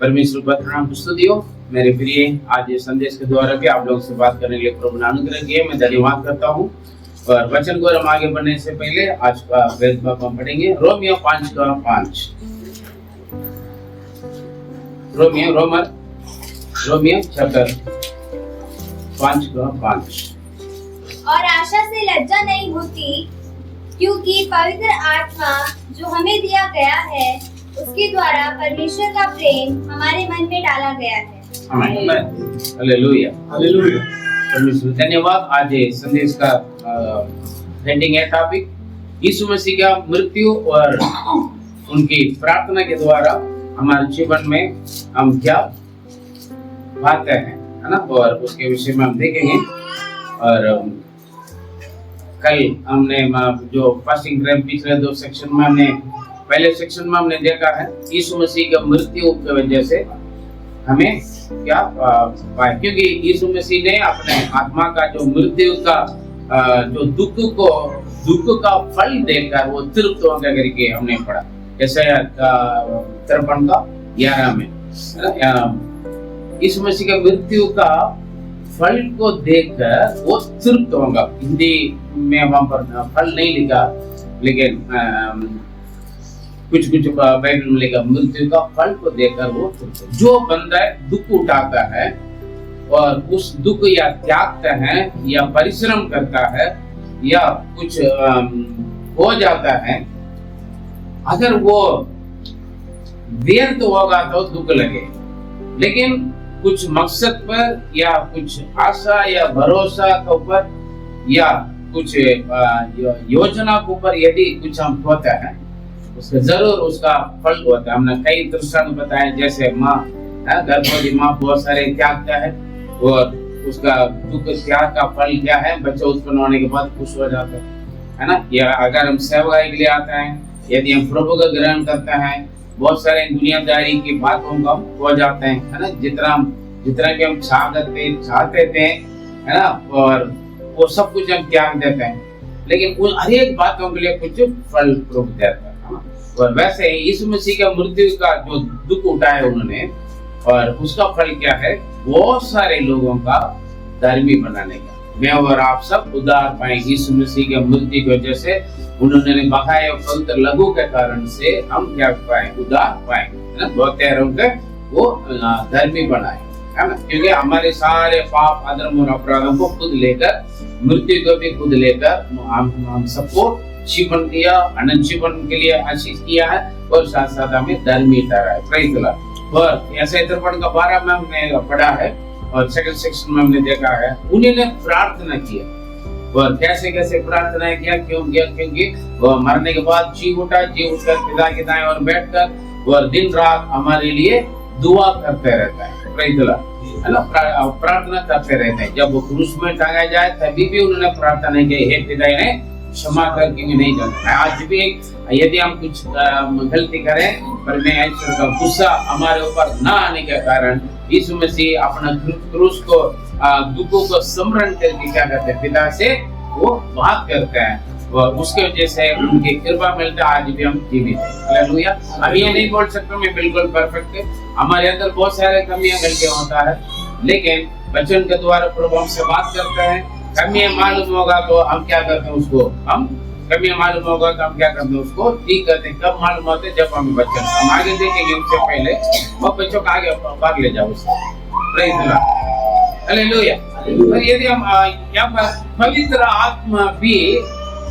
परमेश्वर का नाम स्तुति हो। मेरे प्रिय, आज ये संदेश के द्वारा भी आप लोगों से बात करने के लिए प्रभु ने अनुग्रह किया, मैं धन्यवाद करता हूँ। और वचन को हम आगे बढ़ने से पहले आज का वेद भाग हम पढ़ेंगे रोमियो 5:5। Romeo chapter 5:5। और आशा से लज्जा नहीं होती, क्योंकि पवित्र आत्मा जो हमें दिया गया है उसके द्वारा परमेश्वर का प्रेम हमारे मन में डाला गया है। आमीन। Hallelujah, hallelujah. परमेश्वर धन्यवाद। आज ये संदेश का हेडिंग है टॉपिक यीशु मसीह का मृत्यु और उनकी प्रार्थना के द्वारा हमारे जीवन में हम क्या पाते हैं, है ना, और उसके विषय में हम देखेंगे। और कल हमने जो फास्टिंग प्रेयर पिछले 2 सेक्शन में हमने पहले सेक्शन में हमने देखा है यीशु मसीह का मृत्यु की वजह से हमें क्या पाया, क्योंकि यीशु मसीह ने अपने आत्मा का जो मृत्यु का जो दुख का फल देकर वो तृप्त होकर करके हमने पढ़ा। जैसे 53:11 में यीशु मसीह का मृत्यु का फल को देखकर वो तृप्त होगा। हिंदी में वहां पर फल नहीं लिखा, लेकिन कुछ बाइबल में लिखा मृत्यु का फल को देखकर वो तृप्त। जो बंदा दुख उठाता है और उस दुख या त्यागता है या परिश्रम करता है या कुछ हो जाता है, अगर वो व्यर्थ होगा तो दुख लगे, लेकिन कुछ मकसद पर या कुछ आशा या भरोसा के ऊपर या कुछ योजना के ऊपर यदि कुछ हम होता है उसका जरूर उसका फल होता है। हमने कई दृष्टांत बताए, जैसे माँ गर्भवती माँ बहुत सारे त्यागता है और उसका दुख त्याग का फल क्या है, बच्चे उत्पन्न होने के बाद खुश हो जाते है ना। या अगर हम सेवकाई के लिए आते हैं, यदि हम प्रभु का ग्रहण करते हैं, बहुत सारे दुनियादारी की बातों को हम हो जाते हैं, है ना। जितना कि हम चाहते थे, है ना, और वो सब कुछ हम त्याग देते हैं, लेकिन उन हर एक बातों के लिए कुछ फल प्रभु देता है ना। और वैसे ही यीशु मसीह का मृत्यु का जो दुख उठाया उन्होंने, और उसका फल क्या है, बहुत सारे लोगों का धर्मी बनाने का। मैं और आप सब उद्धार पाए यीशु मसीह के मृत्यु की वजह से। उन्होंने बकाया पवित्र लहू के कारण से हम क्या पाए, उद्धार पाए, है ना। बहुतेरों के वो धर्मी बनाए, है ना, क्योंकि हमारे सारे पाप अधर्म और अपराधों को खुद लेकर, मृत्यु को भी खुद लेकर हम सबको जीवन दिया, अनंत जीवन के लिए आशीष किया है, और साथ साथ हमें धर्मी ठहराया है। Praise the Lord. और ऐसे 12 में हमने पढ़ा है और सेकंड सेक्शन में हमने देखा है उन्होंने प्रार्थना किया। और कैसे कैसे प्रार्थना किया, क्यों किया, क्योंकि वो मरने के बाद जी उठकर पिता के दाएं और बैठकर और दिन रात हमारे लिए दुआ करते रहता है। प्रेज़ द लॉर्ड, है ना, प्रार्थना करते रहते हैं। जब वो क्रूस में टांगा जाए तभी भी उन्होंने प्रार्थना की, हे पिता इन्हें क्षमा कर, क्योंकि नहीं जानते। आज भी यदि हम कुछ गलती करें, परमेश्वर का गुस्सा हमारे ऊपर ना आने के कारण यीशु मसीह अपना क्रूस को दुखों को स्मरण करके क्या करते हैं, पिता से वो बात करते हैं, और उसके वजह से उनकी कृपा मिलता है। आज भी हम जीवित हैं। हालेलुया। हम ये नहीं बोल सकते मैं बिल्कुल परफेक्ट है, हमारे अंदर बहुत सारे कमियां गलतियां होता है, लेकिन वचन के द्वारा प्रभु हमसे बात करते हैं। कमियां मालूम होगा तो हम क्या करते हैं, उसको हम कमियां मालूम होगा तो हम क्या करते हैं, उसको ठीक करते हैं। कब मालूम होते हैं, जब हम वचन हम आगे देखेंगे। उससे पहले वो बच्चों को आगे भाग ले जाओ उससे। Praise the Lord, hallelujah. और यदि हम यहाँ पर पवित्र आत्मा भी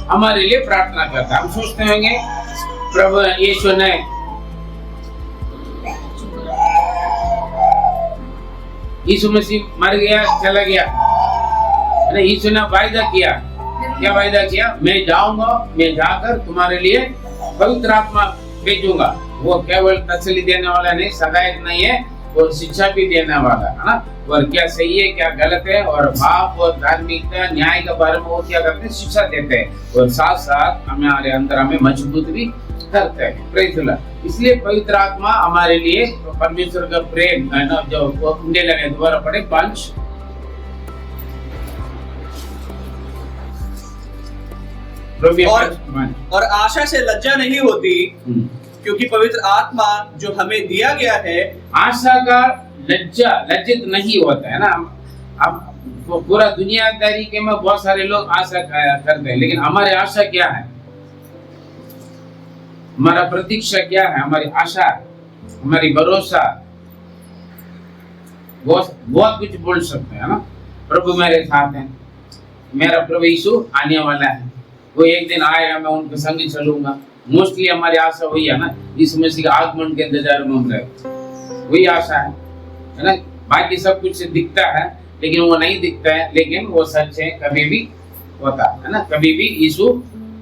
हमारे लिए प्रार्थना करता है। हम सोचते होंगे प्रभु यीशु ने यीशु मसीह मर गया, चला गया, यीशु ने वायदा किया। क्या वायदा किया, मैं जाऊंगा, मैं जाकर तुम्हारे लिए पवित्र आत्मा भेजूंगा। वो केवल तसल्ली देने वाला नहीं, सगायक नहीं है, और शिक्षा भी देने वाला है ना। और क्या सही है क्या गलत है, और पाप और धार्मिकता न्याय के बारे में वो क्या करते हैं, शिक्षा देते हैं, और साथ साथ हमारे अंदर हमें मजबूत भी करते हैं। Praise the Lord. इसलिए पवित्र आत्मा हमारे लिए परमेश्वर का प्रेम है ना, जो उंडे लगे। दोबारा पढ़े 5। और आशा से लज्जा नहीं होती, क्योंकि पवित्र आत्मा जो हमें दिया गया है, आशा का लज्जित नहीं होता है ना। अब पूरा दुनियादारी के में बहुत सारे लोग आशा करते हैं, लेकिन हमारी आशा क्या है, हमारा प्रतीक्षा क्या है, हमारी आशा, हमारी भरोसा, बहुत कुछ बोल सकते हैं ना। प्रभु मेरे साथ हैं, मेरा प्रभु यीशु आने वाला है, वो एक दिन आएगा, मैं उनके संग चलूंगा। मोस्टली हमारी आशा वही है ना, यीशु मसीह के आगमन के इंतजार में हम रहे, वही आशा है ना। बाकी सब कुछ दिखता है लेकिन वो नहीं दिखता है, लेकिन वो सच है, कभी भी होता है ना। कभी भी यीशु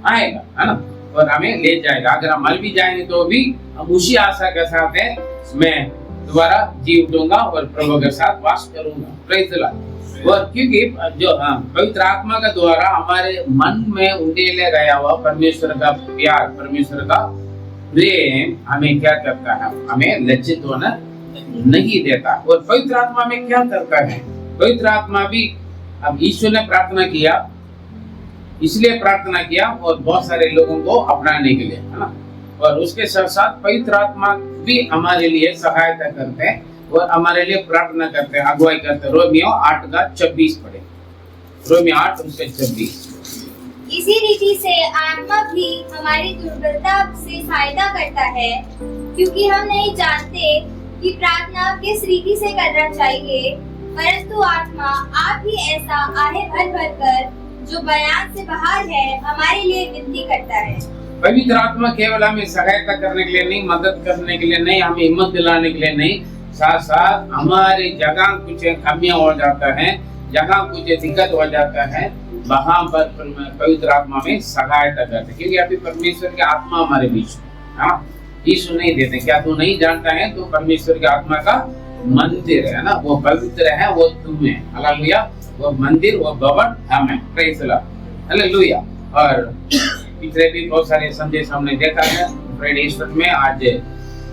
आएगा, है ना, और हमें ले जाएगा। अगर हम मर भी जाएंगे तो भी हम उसी आशा के साथ है, मैं दोबारा जी उठूंगा और प्रभु के साथ वास करूंगा। Praise the Lord. और क्योंकि जो पवित्र आत्मा के द्वारा हमारे मन में उंडेले गया हुआ परमेश्वर का प्यार, परमेश्वर का प्रेम हमें क्या करता है, हमें लज्जित होना नहीं देता। और पवित्र आत्मा में क्या करता है, पवित्र आत्मा भी, अब ईश्वर ने प्रार्थना किया, इसलिए प्रार्थना किया और बहुत सारे लोगों को अपनाने के लिए, है ना। और उसके साथ साथ पवित्र आत्मा भी हमारे लिए सहायता करते हैं और हमारे लिए प्रार्थना करते हैं, अगुवाई करते हैं। रोमियो 8:26 पढ़े, रोमियो 8:26। इसी रीति से आत्मा भी हमारी दुर्बलता से सहायता करता है, क्योंकि हम नहीं जानते कि प्रार्थना किस रीति से करना चाहिए, परंतु आत्मा आप ही ऐसा आहे भर भर कर जो बयान से बाहर है हमारे लिए विनती करता है। पवित्र आत्मा केवल हमें सहायता करने के लिए नहीं, मदद करने के लिए नहीं, हमें हिम्मत दिलाने के लिए नहीं, साथ साथ हमारी जगह कुछ कमियां हो जाता है, जगह कुछ दिक्कत हो जाता है, वहां पर पवित्र आत्मा में सहायता करते हैं। क्योंकि अभी परमेश्वर की आत्मा हमारे बीच में, हाँ, यीशु नहीं देते। क्या तू नहीं जानता है, तो परमेश्वर की आत्मा का मंदिर है ना, वो पवित्र है, वो तुम है। हालेलुया। वो मंदिर, वो भवन हम है। Praise the Lord. हालेलुया। और पिछले भी बहुत सारे संदेश हमने देखा है फ्राइडे ईस्टर में। आज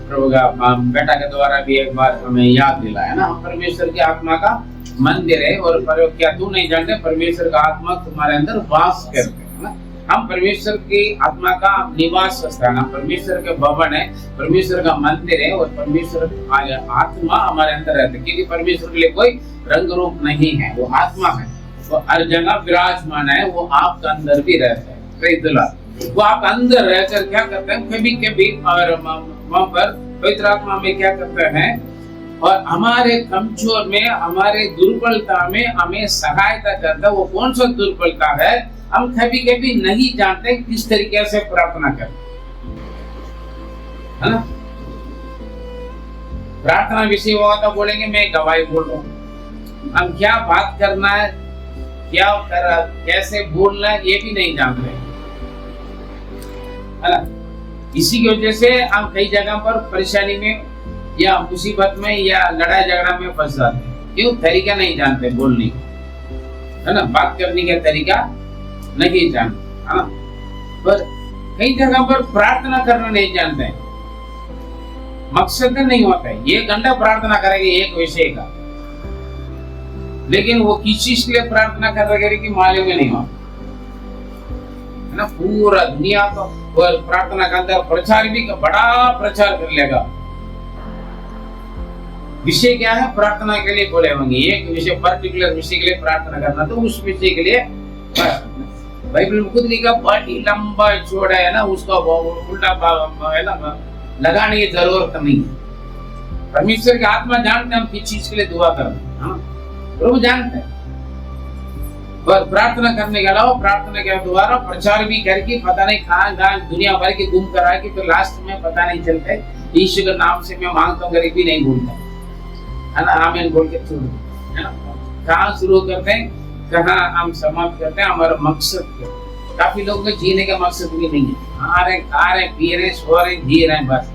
प्रभु का बेटा के द्वारा भी एक बार हमें याद दिलाया ना, हम परमेश्वर की आत्मा का मंदिर है। और क्या तू नहीं जानते, परमेश्वर का आत्मा तुम्हारे अंदर वास करते है ना। हम परमेश्वर की आत्मा का निवास स्थान, हम परमेश्वर के भवन है, परमेश्वर का मंदिर है। और परमेश्वर आत्मा हमारे अंदर रहते है, क्योंकि परमेश्वर के लिए कोई रंग रूप नहीं है, वो आत्मा है, वो हर जगह विराजमान है, वो आपके अंदर भी रहता है। Praise the Lord. वो आप अंदर रहकर क्या करते हैं, कभी कभी और वहां पर पवित्र आत्मा में क्या करते हैं, और हमारे कमजोर में, हमारे दुर्बलता में हमें सहायता करता है। वो कौन सा दुर्बलता है, हम कभी कभी नहीं जानते किस तरीके से प्रार्थना करें, है ना। प्रार्थना विषय हुआ तो बोलेंगे मैं गवाही बोल रहा हूँ, हम क्या बात करना है, क्या कैसे बोलना है, ये भी नहीं जानते, है ना। इसी की वजह से हम कई जगह पर परेशानी में या मुसीबत में या लड़ाई झगड़ा में फंस जाते हैं। क्यों, तरीका नहीं जानते बोलने का, है ना, बात करने का तरीका नहीं जानते, है ना। पर कई जगह पर प्रार्थना करना नहीं जानते हैं, मकसद नहीं होता है। ये घंटा प्रार्थना करेंगे एक विषय का, लेकिन वो किस चीज के लिए प्रार्थना कर रहे कि मालूम ही नहीं होता, है ना। पूरा दुनिया को और प्रार्थना का अंदर प्रचार भी बड़ा प्रचार कर लेगा। विषय क्या है, प्रार्थना के लिए बोले होंगे, एक विषय, पर्टिकुलर विषय के लिए प्रार्थना करना, तो उस विषय के लिए बाइबल में खुद लिखा बड़ी लंबा चौड़ा है ना, उसका उल्टा है ना, लगाने की जरूरत नहीं है। परमेश्वर की आत्मा जानते हैं हम किस चीज के लिए दुआ करते हैं, प्रभु जानते हैं। और प्रार्थना करने के अलावा प्रार्थना के द्वारा प्रचार भी करके पता नहीं कहाँ दुनिया भर के घूम कर आए, तो लास्ट में पता नहीं चलता है। यीशु के नाम से मैं मांगता हूँ, गरीब भी नहीं भूलता, है ना, आमीन बोल के शुरू, है ना। कहाँ शुरू करते हैं, कहाँ हम समाप्त करते हैं, हमारा मकसद क्या। काफी लोगों के जीने का मकसद भी नहीं है, आ रहे, खा रहे, पी रहे, सो रहे, जी रहे, बस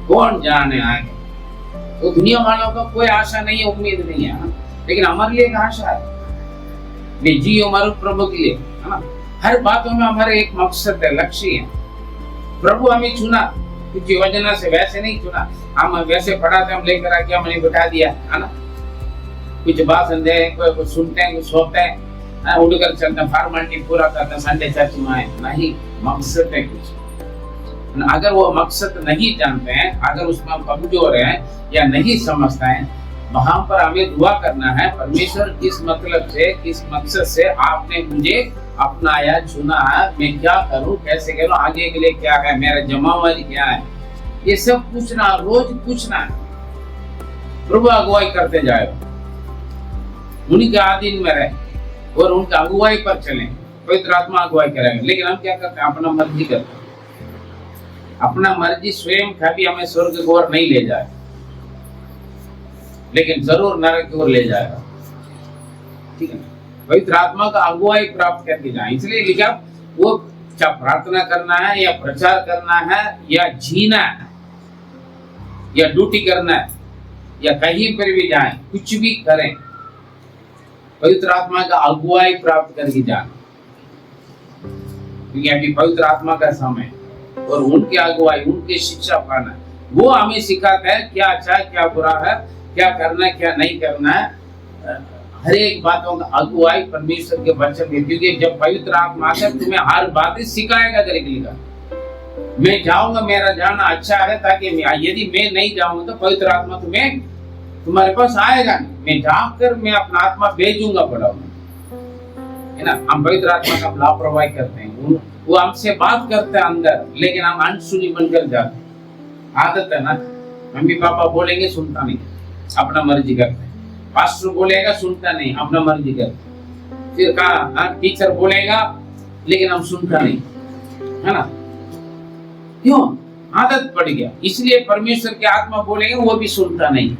कौन जाने आगे। तो दुनिया वालों का कोई आशा नहीं है, उम्मीद नहीं है, लेकिन हमारे लिए एक आशा है, जी हमारे प्रभु के लिए, है ना। हर बातों में हमारे एक मकसद है, लक्ष्य है। प्रभु हमें चुना कुछ योजना से, वैसे नहीं चुना, हम वैसे पढ़ाते, हम लेकर आके हमने बिठा दिया, है ना। कुछ भाषण दे, कुछ सुनते हैं, कुछ सोते हैं, उड़कर चलते हैं, फॉर्मेलिटी पूरा करते हैं, संडे चर्च में आए, नहीं, मकसद है कुछ। अगर वो मकसद नहीं जानते हैं, अगर उसमें हम कमजोर हैं या नहीं समझते हैं, वहां पर हमें दुआ करना है, परमेश्वर किस मतलब से, किस मकसद से आपने मुझे अपनाया, चुना है, मैं क्या करूं, कैसे करूं, आगे के लिए क्या है, मेरा जमावरी क्या है, ये सब पूछना, रोज पूछना है। प्रभु अगुवाई करते जाए, उन्हीं के अधीन में रहे और उनका अगुवाई पर चलें, पवित्र आत्मा अगुवाई करेंगे। लेकिन हम क्या करते हैं, अपना मर्जी करते हैं। अपना मर्जी स्वयं कभी हमें स्वर्ग की ओर नहीं ले जाए, लेकिन जरूर नरक की ओर ले जाएगा। ठीक है, पवित्र आत्मा का अगुवाई प्राप्त करके जाए। इसलिए लिखा, वो क्या प्रार्थना करना है या प्रचार करना है या जीना है या ड्यूटी करना है या कहीं पर भी जाए, कुछ भी करें, पवित्र आत्मा का अगुवाई प्राप्त करके जाए। क्योंकि अभी पवित्र आत्मा का समय और उनकी अगुवाई, उनकी शिक्षा पाना, वो हमें सिखाता है क्या अच्छा है, क्या बुरा है, क्या करना है, क्या नहीं करना है। हर एक बातों का अगुवाई परमेश्वर के वचन में, क्योंकि जब पवित्र आत्मा आकर तुम्हें हर बात सिखाएगा करेगा। मैं जाऊंगा, मेरा जाना अच्छा है, ताकि यदि मैं नहीं जाऊंगा तो पवित्र आत्मा तुम्हें तुम्हारे पास आएगा नहीं। मैं जाकर मैं अपना आत्मा भेजूंगा, पढ़ाऊंगा, है ना। हम पवित्र आत्मा का लापरवाही करते हैं, वो हमसे बात करते हैं अंदर, लेकिन हम अनसुनी बनकर जाते हैं। आदत है ना, मम्मी पापा बोलेंगे सुनता नहीं, अपना मर्जी करते हैं। पास्टर बोलेगा सुनता नहीं, अपना मर्जी करते। फिर कहा टीचर बोलेगा, लेकिन हम सुनता नहीं, है ना। क्यों? आदत पड़ गया। इसलिए परमेश्वर की आत्मा बोलेंगे, वो भी सुनता नहीं।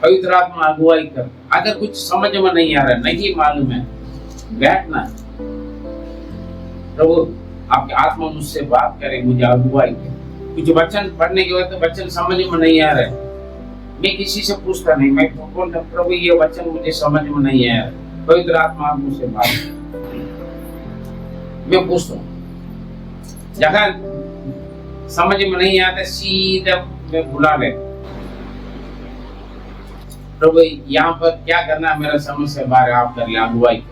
पवित्र आत्मा अगुवाई कर। अगर कुछ समझ में नहीं आ रहा, नहीं मालूम है, बैठना, प्रभु आपकी आत्मा मुझसे बात करे, मुझे अगुवाई करे। कुछ वचन पढ़ने के बाद तो वचन समझ में नहीं आ रहा है, मैं किसी से पूछता नहीं, मैं बोलता प्रभु ये वचन मुझे समझ में नहीं आया, पवित्र आत्मा मुझसे बात, मैं पूछता हूँ। जहाँ समझ में नहीं आता सीधा मैं बुला ले, प्रभु यहाँ पर क्या करना है, मेरा समझ से बाहर, आप कर ले, अगुवाई।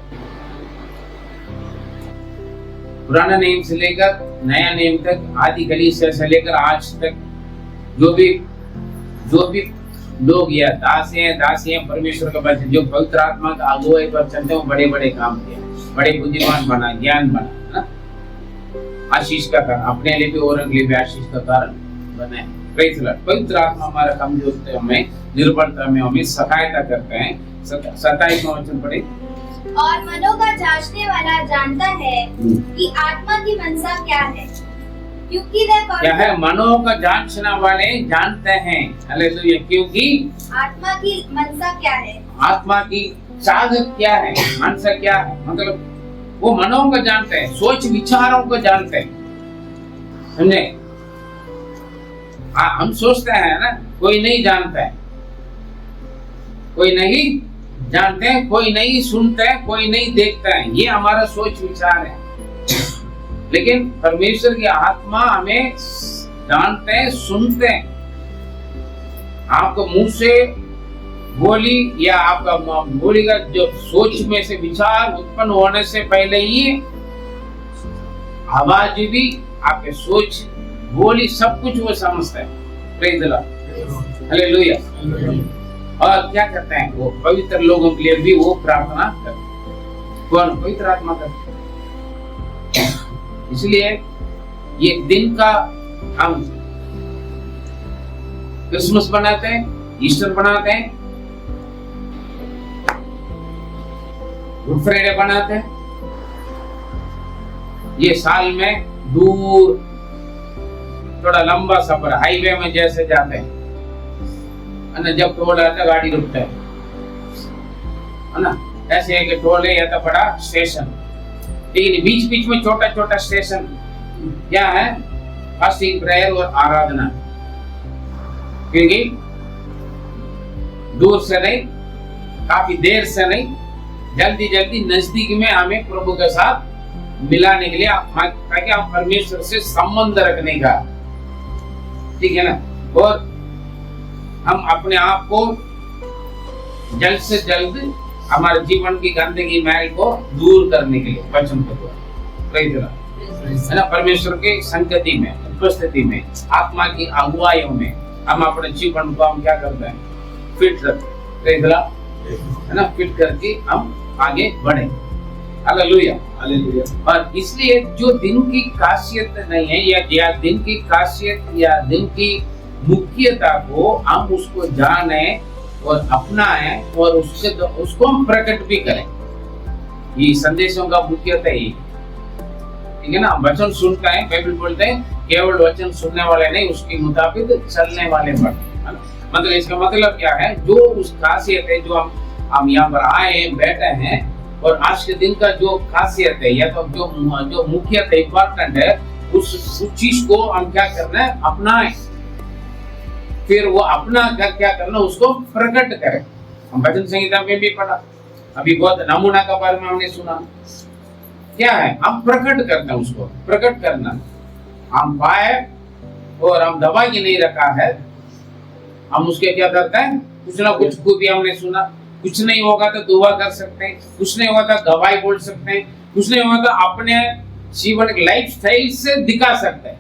पुराना नियम से लेकर नया नियम तक, आदि कलीसिया से लेकर आज तक, जो भी लोग या दासियां परमेश्वर के बच्चे जो पवित्र आत्मा का अगुवाई पर चलते हैं, बड़े बड़े काम किए, बड़े बुद्धिमान बना, ज्ञान बना, आशीष का कारण, अपने लिए भी और के लिए भी आशीष का कारण बने। Praise Lord. पवित्र आत्मा हमारा कमजोर में, निर्बलता में हमें सहायता करते हैं। 27वां वचन पढ़े। और मनों का जांचने वाला जानता है कि आत्मा की मनसा क्या है, क्योंकि वह क्या है, मनों का जांचने वाले जानते हैं, हालेलुया, क्योंकि आत्मा की मनसा क्या है, आत्मा की चाहत क्या है, मनसा क्या है, मतलब वो मनों को जानते हैं, सोच विचारों को जानते हैं। समझे? हम सोचते हैं ना, कोई नहीं जानता है, कोई नहीं जानते हैं, कोई नहीं सुनते हैं, कोई नहीं देखता है, ये हमारा सोच विचार है। लेकिन परमेश्वर की आत्मा हमें जानते हैं, सुनते हैं। आपको मुंह से बोली या आपका बोली का जो सोच में से विचार उत्पन्न होने से पहले ही आवाज भी, आपके सोच, बोली, सब कुछ वो समझता है। Praise the Lord, hallelujah. और क्या करते हैं, वो पवित्र लोगों के लिए भी वो प्रार्थना करते हैं। कौन? पवित्र आत्मा करते हैं। इसलिए ये दिन का हम क्रिसमस बनाते हैं, ईस्टर बनाते हैं, गुड फ्राइडे बनाते हैं। ये साल में दूर, थोड़ा लंबा सफर, हाईवे में जैसे जाते हैं, है ना, जब टोल आता है गाड़ी रुकता है ना, ऐसे एक टोल है या तो बड़ा स्टेशन, लेकिन बीच बीच में छोटा छोटा स्टेशन क्या है, फास्टिंग, प्रेयर और आराधना। क्योंकि दूर से नहीं, काफी देर से नहीं, जल्दी जल्दी नजदीक में हमें प्रभु के साथ मिलाने के लिए, ताकि हम परमेश्वर से संबंध रखने का, ठीक है ना, और हम अपने आप को जल्द से जल्द हमारे जीवन की गंदगी मैल को दूर करने के लिए वचन को, प्रेज़ द लॉर्ड। है ना, परमेश्वर के संगति में, उपस्थिति में, आत्मा की अगुवाइयों में हम अपने जीवन को हम क्या करते हैं, फिट रखते है ना, फिट करके हम आगे बढ़े। Hallelujah, hallelujah. और इसलिए जो दिन की खासियत नहीं है या दिन की खासियत या दिन की मुख्यता को हम उसको जाने और अपनाएं और उसको हम प्रकट भी करें। ये संदेशों का मुख्यता ही, ठीक है ना। वचन सुनता है, बाइबल बोलते हैं केवल वचन सुनने वाले नहीं, उसके मुताबिक चलने वाले बढ़ते। मतलब इसका मतलब क्या है, जो उस खासियत है, जो हम यहाँ पर आए बैठे हैं, और आज के दिन का जो खासियत है या तो जो मुख्यत है, इम्पोर्टेंट है, उस चीज को हम क्या करना है, अपनाएं। फिर वो अपना कर क्या करना, उसको प्रकट करें। हम भजन संहिता में भी पढ़ा, अभी बहुत नमूना का बारे में हमने सुना। क्या है, हम प्रकट करते हैं, उसको प्रकट करना। हम पाए और हम दबा के नहीं रखा है, हम उसके क्या करते हैं, कुछ ना कुछ खूबी हमने सुना। कुछ नहीं होगा तो दुआ कर सकते हैं, कुछ नहीं होगा तो गवाही बोल सकते हैं, कुछ नहीं होगा तो अपने जीवन के लाइफ स्टाइल से दिखा सकते हैं।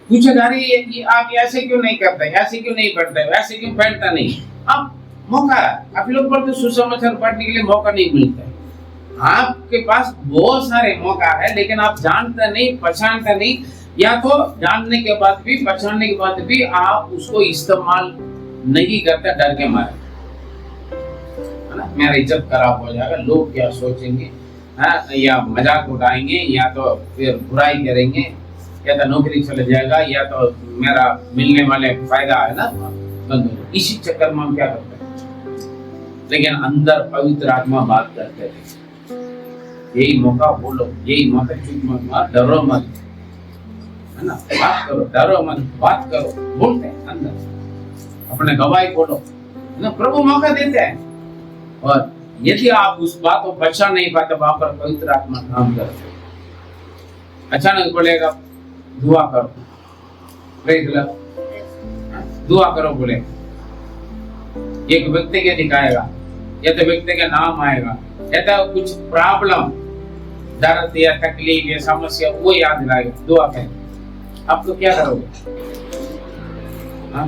पूछेगा, अरे आप ऐसे क्यों नहीं करते, ऐसे क्यों नहीं पढ़ते, ऐसे क्यों पढ़ता नहीं। अब मौका, आप लोग बोलते सुसमाचार पढ़ने के लिए मौका नहीं मिलता है। आपके पास बहुत सारे मौका है, लेकिन आप जानते नहीं, पहचानते नहीं, या तो जानने के बाद भी, पहचानने के बाद भी आप उसको इस्तेमाल नहीं करते, डर के मारे, है ना। मेरा इज्जत खराब हो जाएगा, लोग क्या सोचेंगे, या मजाक उड़ाएंगे, या तो फिर बुराई करेंगे, या तो नौकरी चले जाएगा, या तो मेरा मिलने वाले फायदा है ना, इसी चक्कर में हम क्या करते हैं। लेकिन अंदर पवित्र आत्मा बात करते हैं, यही मौका बोलो, यही मौका, चुप मत, डरो मत, है ना, बात करो, डरो मत, बात करो, बोलते हैं अंदर, अपने गवाही बोलो, है ना। प्रभु मौका देते हैं, और यदि आप उस बात को पहचान नहीं पाते, वहां पर पवित्र आत्मा काम करते हैं। अचानक बोलेगा दुआ करो, दुआ करो, बोले एक व्यक्ति के दिखाएगा, या तो व्यक्ति का नाम आएगा, या तो कुछ प्रॉब्लम, दर्द या तकलीफ या समस्या वो याद दिलाएगा, दुआ करें। आप तो क्या करोगे, हाँ?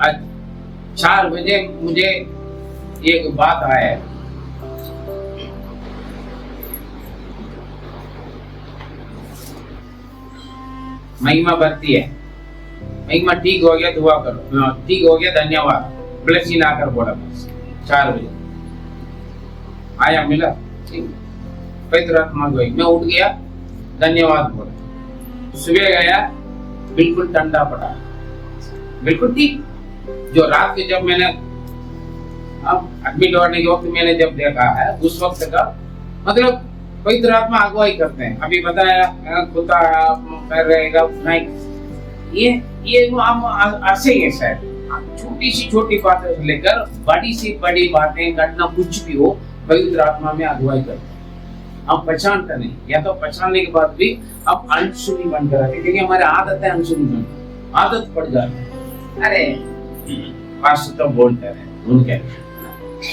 आज 4 बजे मुझे एक बात आया, महिमा बढ़ती है, महिमा ठीक हो गया दुआ करो, ठीक हो गया धन्यवाद, ब्लेसिंग आकर बोला बस। 4 बजे आया, मिला, ठीक, पवित्र आत्मा गई, मैं उठ गया, धन्यवाद बोला। सुबह गया, बिल्कुल ठंडा पड़ा, बिल्कुल ठीक। जो रात के जब मैंने एडमिट होने के वक्त मैंने जब देखा है, उस वक्त का मतलब पवित्र आत्मा अगुवाई करते हैं। अभी बताया खुदा कर रहेगा, नहीं, ये हम ऐसे ही है शायद, छोटी सी छोटी बातें से लेकर बड़ी सी बड़ी बातें, घटना कुछ भी हो, पवित्र आत्मा में अगुवाई करते हैं। हम पहचानते नहीं, या तो पहचानने के बाद भी हम अनसुनी बनकर रहते, क्योंकि हमारी आदत है अनसुनी बनकर, आदत पड़ जाती है। अरे पास्टर तो बोलते रहे, उनके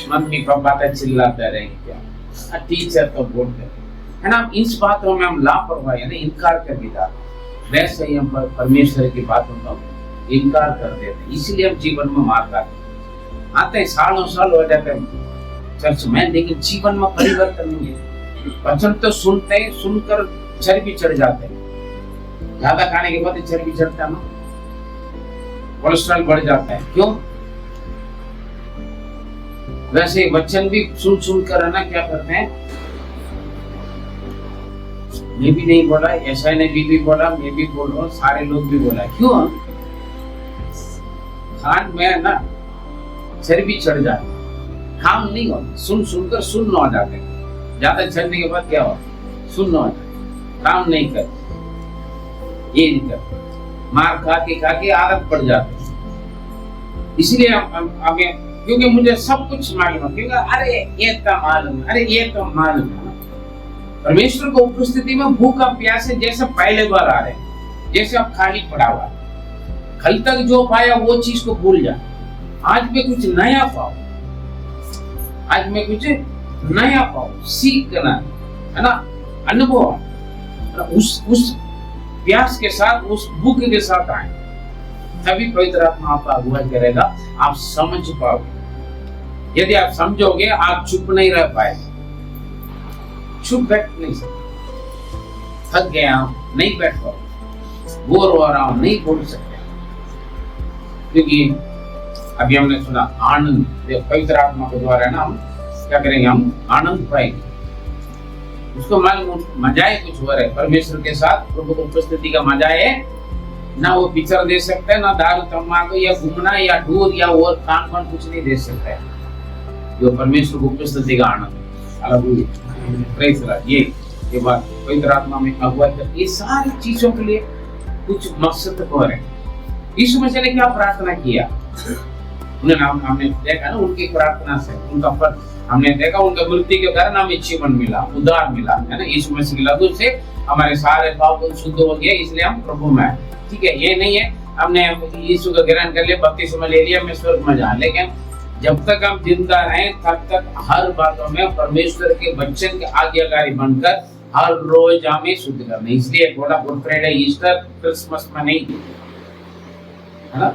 मम्मी पापा तो चिल्लाते रहे, क्या टीचर तो बोलते रहे, है ना। इस बातों में हम लापरवाही, यानी इनकार कर देता, वैसे ही हम परमेश्वर की बातों का इनकार कर देते, इसलिए हम जीवन में मार खाते आते हैं, सालों साल हो जाते हैं चर्च में, लेकिन जीवन में परिवर्तन नहीं है। वचन तो सुनते हैं, सुनकर चर्बी चढ़ जाते हैं, ज्यादा खाने के बाद चर्बी चढ़ता है ना, कोलेस्ट्रॉल बढ़ जाता है, क्यों? वैसे वचन भी सुन सुनकर है ना क्या करते हैं, ये भी नहीं बोला, ऐसा ने भी बोला, मैं भी बोल रहा हूँ, सारे लोग भी बोला, क्यों? खान में ना चर्बी चढ़ जाती, काम नहीं होता, सुन सुनकर सुन्न हो जाते हैं, ज्यादा चढ़ने के बाद क्या हो, सुन्न हो जाते, काम नहीं करते, ये नहीं करते, मार खा के आदत पड़ जाती है। इसलिए हमें, क्योंकि मुझे सब कुछ मालूम है, क्योंकि अरे ये तो मालूम है, अरे ये तो मालूम है। परमेश्वर को उपस्थिति में भूखा प्यासे जैसे पहले बार आ रहे, जैसे अब खाली पड़ा हुआ, कल तक जो पाया वो चीज को भूल जा, आज भी कुछ नया पाओ, आज मैं कुछ नया पाऊं, सीखना, है ना, अनुभव, उस प्यास के साथ, उस भूख के साथ आए, तभी पवित्र आत्मा आपका अगुवाई करेगा, आप समझ पाओगे। यदि आप समझोगे, आप चुप नहीं रह पाए, चुप बैठ नहीं सकते, थक गया हूं, नहीं बैठ पाओगे, बोर हो रहा हूं, नहीं बोल सकते, क्योंकि अभी हमने सुना आनंद, पवित्र आत्मा के द्वारा ना हम क्या करेंगे, हम आनंद पाएंगे। उसको मजा है कुछ हो रहा है परमेश्वर के साथ, प्रभु की उपस्थिति का मजा है ना, वो पिक्चर दे सकता है ना, दारू तम्बाकू या घूमना या टूर या और काम कुछ नहीं दे सकता है, जो परमेश्वर की उपस्थिति का आनंद है। ये बात पवित्र आत्मा में अगुवाई करती, ये सारी चीजों के लिए कुछ मकसद हो रहे। यीशु मसीह ने क्या प्रार्थना किया, हमने देखा ना, उनकी प्रार्थना से उनका फल हमने देखा, उनका मृत्यु के कारण हमें जीवन मिला, उद्धार मिला, है ना। यीशु मसीह के लहू से हमारे सारे पाप शुद्ध हो गए, इसलिए हम प्रभु में हैं। ठीक है, ये नहीं है हमने यीशु का ग्रहण कर लिया, बपतिस्मा ले लिया, मैं स्वर्ग में जा, लेकिन जब तक हम जिंदा रहें तब तक हर बातों में परमेश्वर के वचन के आज्ञाकारी बनकर हर रोज हमें शुद्ध करना। इसलिए थोड़ा गुड फ्राइडे, ईस्टर, क्रिसमस में नहीं, है ना,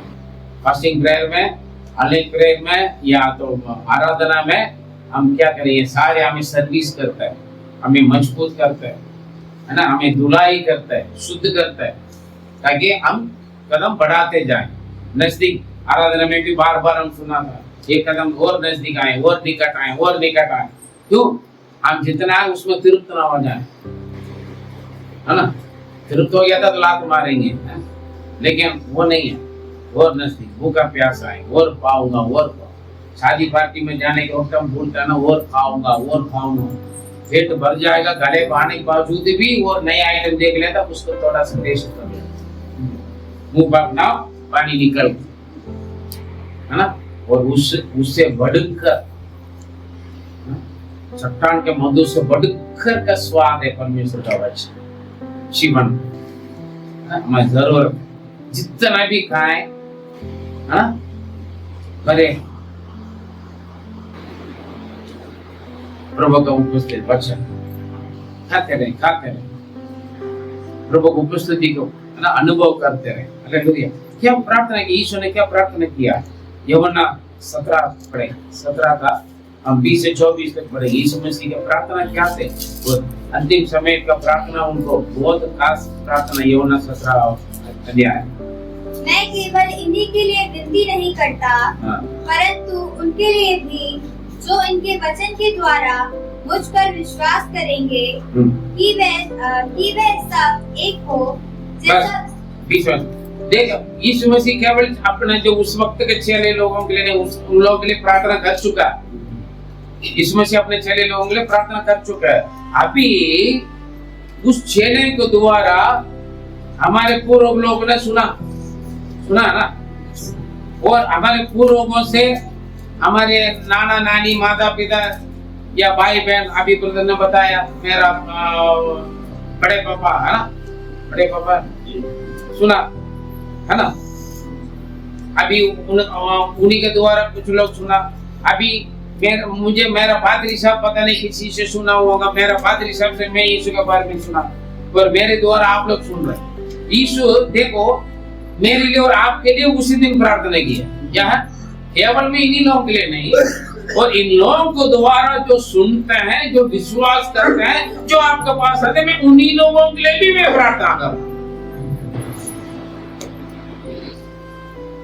फास्टिंग प्रेयर में, ऑनलाइन प्रेयर में या तो आराधना में हम क्या करें, सारे हमें सर्विस करता है, हमें मजबूत करता है ना, हमें धुलाई करता है, शुद्ध करता है, ताकि हम कदम बढ़ाते जाएं। नजदीक आराधना में भी बार बार हम सुना था, एक कदम और नजदीक आए, और निकट आए, और निकट आए। क्यों? हम जितना है उसमें तृप्त ना हो जाए, है ना। तृप्त हो गया था तो लात मारेंगे, है? लेकिन वो नहीं है, और नजदीक, भूखा प्यासा है, और पाऊंगा, और शादी पार्टी में जाने के वक्त हम भूलता ना, और खाऊंगा, पेट भर जाएगा, गले बहाने के बावजूद भी और नए आइटम देख लेता, उसको थोड़ा सा टेस्ट कर लेता, मुंह पर ना पानी निकल, है ना। और उससे बढ़कर, चट्टान के मधु से बढ़कर का स्वाद है परमेश्वर का वचन, जीवन। हमें जरूर जितना भी खाएं, करे प्रभु का उपस्थित वचन खाते रहे, प्रभु की उपस्थिति को अनुभव करते रहे। हालेलुया। क्या प्रार्थना की, ईश्वर ने क्या प्रार्थना किया? यूहन्ना 17 पढ़े, 17 का हम 20 से 24 तक पढ़े। यीशु मसीह की प्रार्थना क्या थे? वो अंतिम समय का प्रार्थना, उनको बहुत खास प्रार्थना, यूहन्ना 17 अध्याय। मैं केवल इन्हीं के लिए विनती नहीं करता, परंतु उनके लिए भी जो इनके वचन के द्वारा मुझ पर विश्वास करेंगे कि वे सब एक हो, जैसा। देख, यीशु मसीह केवल अपने जो उस वक्त के चेले लोगों के लिए, उन लोगों के लिए प्रार्थना कर चुका। यीशु मसीह अपने चेले लोगों के लिए प्रार्थना कर चुका है। अभी उस चेले के द्वारा हमारे पूर्व लोगों ने सुना ना, और हमारे पूर्वों से हमारे नाना नानी, माता पिता या भाई बहन, अभी ब्रदर ने बताया, मेरा बड़े पापा, है ना, बड़े पापा सुना, है ना। अभी उन्हीं के द्वारा कुछ लोग सुना। अभी मुझे मेरा पादरी साहब, पता नहीं किसी से सुना होगा, मेरा पादरी साहब से मैं यीशु के बारे में सुना, पर मेरे द्वारा आप लोग सुन रहे। यीशु देखो मेरे लिए और आपके लिए उसी दिन प्रार्थना की है, क्या है? केवल में इन्हीं लोगों के लिए नहीं, और इन लोगों को द्वारा जो सुनते हैं, जो विश्वास करते हैं, जो आपके पास आते हैं, मैं उन्हीं लोगों के लिए भी मैं प्रार्थना करूं।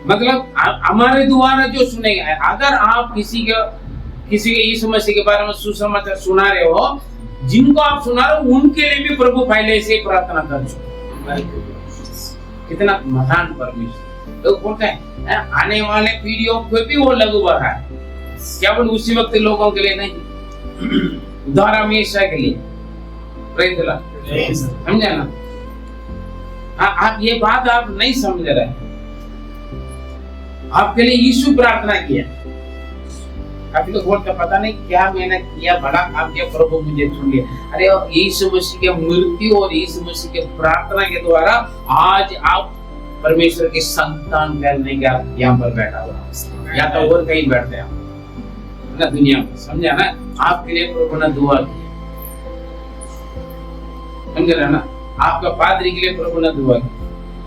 मतलब हमारे द्वारा जो सुनेंगे, अगर आप किसी के यीशु मसीह के बारे में सुसमाचार सुना रहे हो, जिनको आप सुना रहे हो, उनके लिए भी प्रभु पहले से प्रार्थना कर चुके। कितना महान परमेश्वर। लोग बोलते हैं आने वाले पीढ़ियों को भी वो लघु बढ़ा है, केवल उसी वक्त लोगों के लिए नहीं, उद्धार हमेशा के लिए। Praise the Lord. समझे ना? आप ये बात आप नहीं समझ रहे, आपके लिए यीशु प्रार्थना किया। काफी लोग बोलते पता नहीं क्या मैंने किया, बड़ा काम किया, प्रभु मुझे सुन लिया। अरे यीशु मसीह के मृत्यु और यीशु मसीह के प्रार्थना के द्वारा आज आप परमेश्वर के संतान कहने का यहाँ पर बैठा हुआ, या तो और कहीं बैठते हैं। ना दुनिया में, समझा ना? आपके लिए प्रभु ने दुआ की, समझ रहे ना? आपका पादरी के लिए प्रभु ने दुआ की,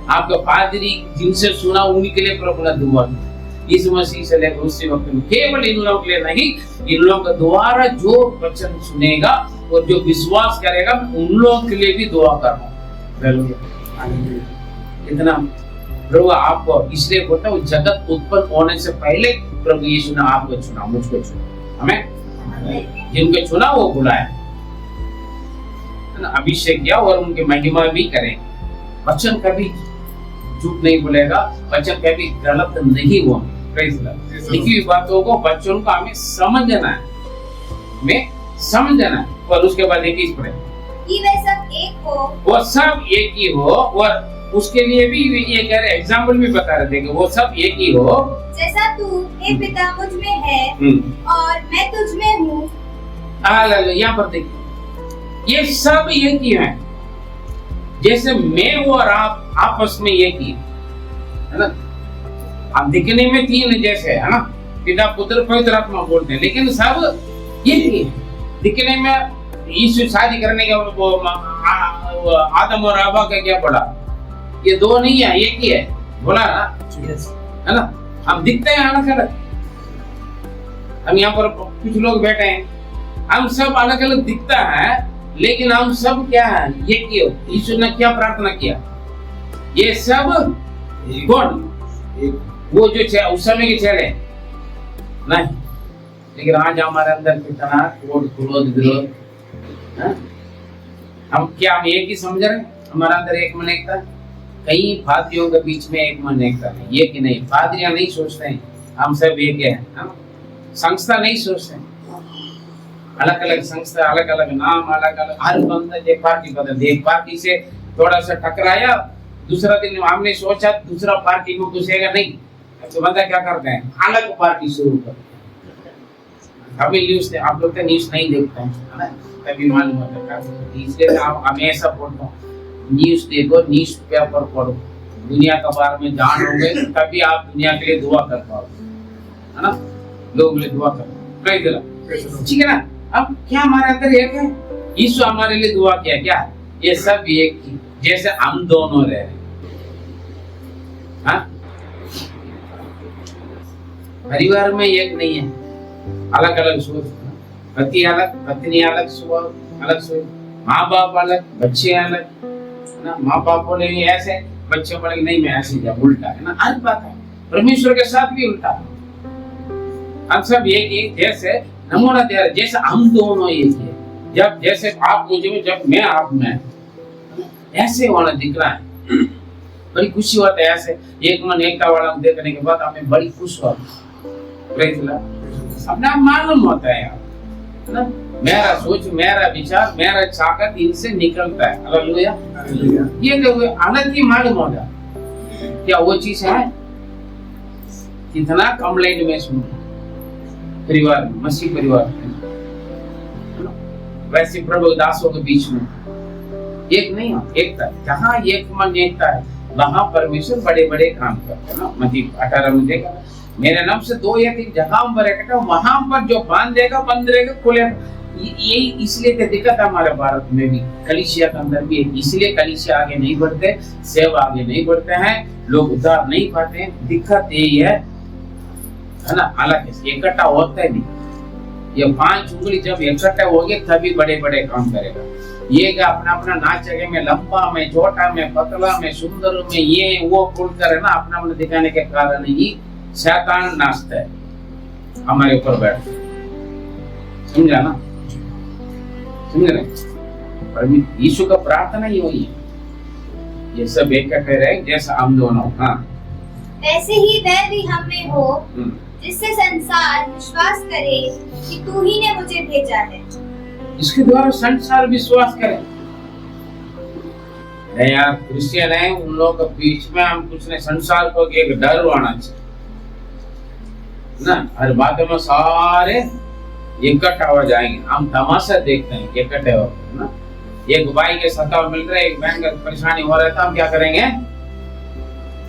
आपका पादरी जिनसे सुना उनके लिए प्रभु ने दुआ की। इस मसीह से लेकर उसी वक्त में केवल इन लोगों के लिए नहीं, इन लोगों के द्वारा जो वचन सुनेगा और जो विश्वास करेगा, उन लोगों के लिए भी दुआ कर रहा हूँ। इतना प्रभु आपको इसलिए बोलता हूँ, जगत उत्पन्न होने से पहले प्रभु यीशु ने आपको चुना, मुझको चुना, हमें जिनको चुना वो बुलाया, अभिषेक किया और उनकी महिमा भी करें। वचन कभी झूठ नहीं बोलेगा, वचन कभी गलत नहीं हुआ। लिखी हुई बातों को बच्चों को हमें समझना है, हमें समझना है। और उसके बाद एक ही पढ़े कि वे सब एक हो, वो सब एक ही हो। और उसके लिए भी ये कह रहे, एग्जाम्पल भी बता रहे थे कि वो सब एक ही हो, जैसा तू हे पिता मुझ में है और मैं तुझ में हूँ। यहाँ पर देखिए, ये सब एक ही है, जैसे मैं और आप आपस में एक ही है ना। हम दिखने में तीन जैसे है ना, पिता पुत्र पवित्र आत्मा बोलते हैं, लेकिन सब एक ही है। दिखने में यीशु शादी करने के वो आदम और हवा का क्या पड़ा, ये दो नहीं है, एक ही है, बोला ना, है ना। हम दिखते हैं अलग अलग, हम यहाँ पर कुछ लोग बैठे हैं, हम सब अलग अलग दिखता है, लेकिन हम सब क्या है, ये क्यों? यीशु ने क्या प्रार्थना किया? ये सब कौन? वो जो उस समय के चेले नहीं, लेकिन आज हमारे अंदर कितना क्रोध विरोध, हम क्या हम एक ही समझ रहे हैं? हमारा अंदर एक मन एकता, कई पादरियों के बीच में एक मन एकता नहीं, ये कि नहीं, पादरियां नहीं सोचते हैं हम सब एक है, संस्था नहीं सोचते हैं, अलग अलग संस्था, अलग अलग नाम, अलग अलग, हर बंदा एक पार्टी बदल, एक पार्टी से थोड़ा सा टकराया, दूसरा दिन हमने सोचा दूसरा पार्टी में घुसेगा नहीं, तो बंदा क्या करते हैं, अलग पार्टी शुरू कर। अभी न्यूज आप लोग तो न्यूज नहीं देखते हैं, है ना, तभी मालूम होता है। इसलिए आप हमेशा बोलता हूँ, न्यूज देखो, न्यूज पेपर पढ़ो, दुनिया के बारे में जानोगे तभी आप दुनिया के लिए दुआ कर पाओगे, है ना, लोगों के लिए दुआ करो, ठीक है ना। अब क्या हमारे अंदर एक है, यीशु हमारे लिए दुआ किया क्या? ये सब एक ही, जैसे हम दोनों रह रहे, हाँ? परिवार में एक नहीं है, अलग अलग सोच, पति अलग, पत्नी अलग, स्वभाव अलग सोच, माँ बाप अलग, बच्चे अलग ना, माँ बाप बोले ऐसे, बच्चे बोले नहीं मैं ऐसे, जब उल्टा है ना, हर बात है। परमेश्वर के साथ भी उल्टा है, हम सब एक ही, जैसे नमूना दे रहे, जैसे हम दोनों एक है, जब जैसे आप मुझे में, जब मैं आप में, ऐसे होना दिख रहा है, बड़ी खुशी होता है। ऐसे एक मन एकता वाला देखने के बाद हमें बड़ी खुश होती है, अपना मालूम होता है यार, ना, मेरा सोच, मेरा विचार, मेरा ताकत इनसे निकलता है। हालेलुया, ये तो अलग ही मालूम होगा क्या वो चीज है। कितना कंप्लेंट में सुन परिवार में, मसीह परिवार में, वैसे प्रभु दासों के बीच में एक नहीं हो, एकता, जहाँ एक मन एकता है वहां परमेश्वर बड़े बड़े काम करते हैं ना। मत्ती 18 में देखा, मेरे नाम से 2 या 3 जगह पर इकट्ठा, वहां पर जो बांध देगा बंद रहेगा, खुलेगा। ये इसलिए तो दिक्कत है हमारे भारत में भी, कलीसिया के अंदर भी, इसलिए कलीसिया आगे नहीं बढ़ते, सेवा आगे नहीं बढ़ते हैं, लोग उद्धार नहीं पाते हैं। दिक्कत यही है ना, अलग इकट्ठा होता है नहीं। ये 5 उंगली जब इकट्ठा होंगे तभी बड़े बड़े काम करेगा। ये क्या अपना अपना नाच जगह में, लंबा में, छोटा में, पतला में, सुंदर में, ये वो खुलकर है ना, अपना अपना दिखाने के कारण ही शैतान नाचता है हमारे ऊपर बैठ, समझा ना, समझ रहे। यीशु का प्रार्थना ही हुई है, ये सब इकट्ठे रहे जैसा हम दोनों, हाँ, वैसे ही वह भी हम में हो, जिससे संसार विश्वास करे कि तू ही ने मुझे भेजा है। इसके द्वारा संसार विश्वास करे। अरे यार क्रिश्चियन है, उन लोगों के बीच में हम कुछ नहीं, संसार को एक डर होना चाहिए ना, हर बात में सारे इकट्ठा हो जाएंगे। हम तमाशा देखते हैं इकट्ठे होते ना, एक भाई के सताव मिल रहा है, एक बहन का परेशानी हो रहा है, तो हम क्या करेंगे,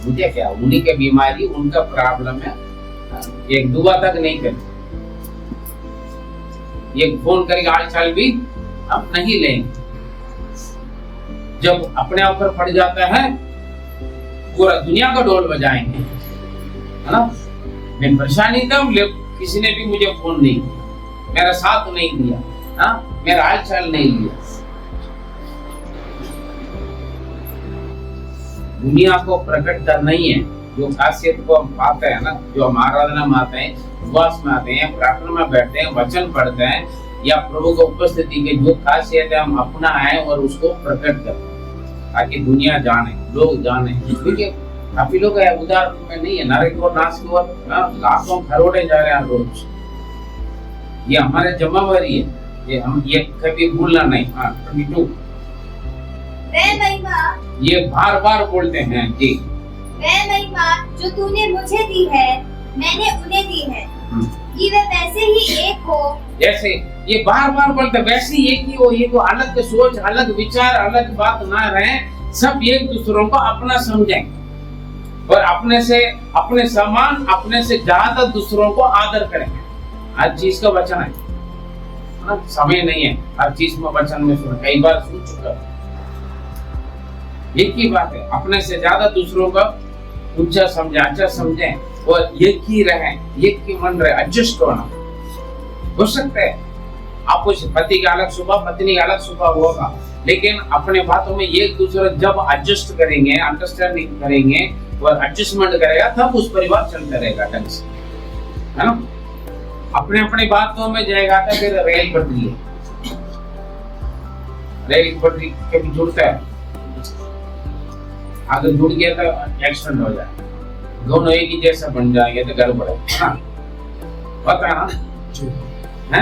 मुझे क्या, उन्हीं की बीमारी, उनका प्रॉब्लम है, एक दुआ तक नहीं करते, एक फोन करके हाल चाल भी हम नहीं लेंगे। जब अपने ऊपर पड़ जाता है पूरा दुनिया का ढोल बजाएंगे, है ना। मैं परेशानी था, किसी ने भी मुझे फोन नहीं किया, मेरा साथ नहीं दिया, हाँ, मेरा हाल चाल नहीं लिया। दुनिया को प्रकट करना ही है। जो खासियत को हम पाते हैं ना, जो हम आराधना में आते हैं, उपवास में आते हैं, प्रार्थना में बैठते हैं, वचन पढ़ते हैं, या प्रभु को उपस्थिति के जो खासियत है हम अपना है और उसको प्रकट करते हैं ताकि दुनिया जाने, लोग जाने। देखिए काफी लोग है उदार में नहीं है, नरक और नाश की ओर लाखों करोड़े जा रहे हैं रोज। ये हमारे जमावरी है, ये हम ये कभी भूलना नहीं। हाँ 22 वह महिमा, ये बार बार बोलते हैं जी। वह महिमा जो तूने मुझे दी है मैंने उन्हें दी है कि वे वैसे ही एक हो। जैसे ये बार बार बोलते वैसे ही एक ही हो। ये तो अलग सोच, अलग विचार, अलग बात ना रहे, सब एक दूसरों को अपना समझें और अपने से अपने समान, अपने से ज्यादा दूसरों को आदर करें। हर चीज का वचन है ना, समय नहीं है हर चीज में वचन में सुन, कई बार सुन चुका। एक ही बात है, अपने से ज्यादा दूसरों का ऊंचा समझे, अच्छा समझें और एक ही रहे, एक ही मन रहे। एडजस्ट होना हो सकता है, आपको पति का अलग स्वभाव, पत्नी का अलग स्वभाव होगा, लेकिन अपने बातों में एक दूसरे जब एडजस्ट करेंगे, अंडरस्टैंडिंग करेंगे और एडजस्टमेंट करेगा, तब उस परिवार चलता रहेगा ढंग से, है ना। अपने अपने बातों में जाएगा तो फिर रेल पटरी है, रेल पटरी कभी जुड़ता है, अगर जुड़ गया तो एक्सीडेंट हो जाए, दोनों एक ही जैसा बन जाएंगे तो गड़बड़ है, पता है ना।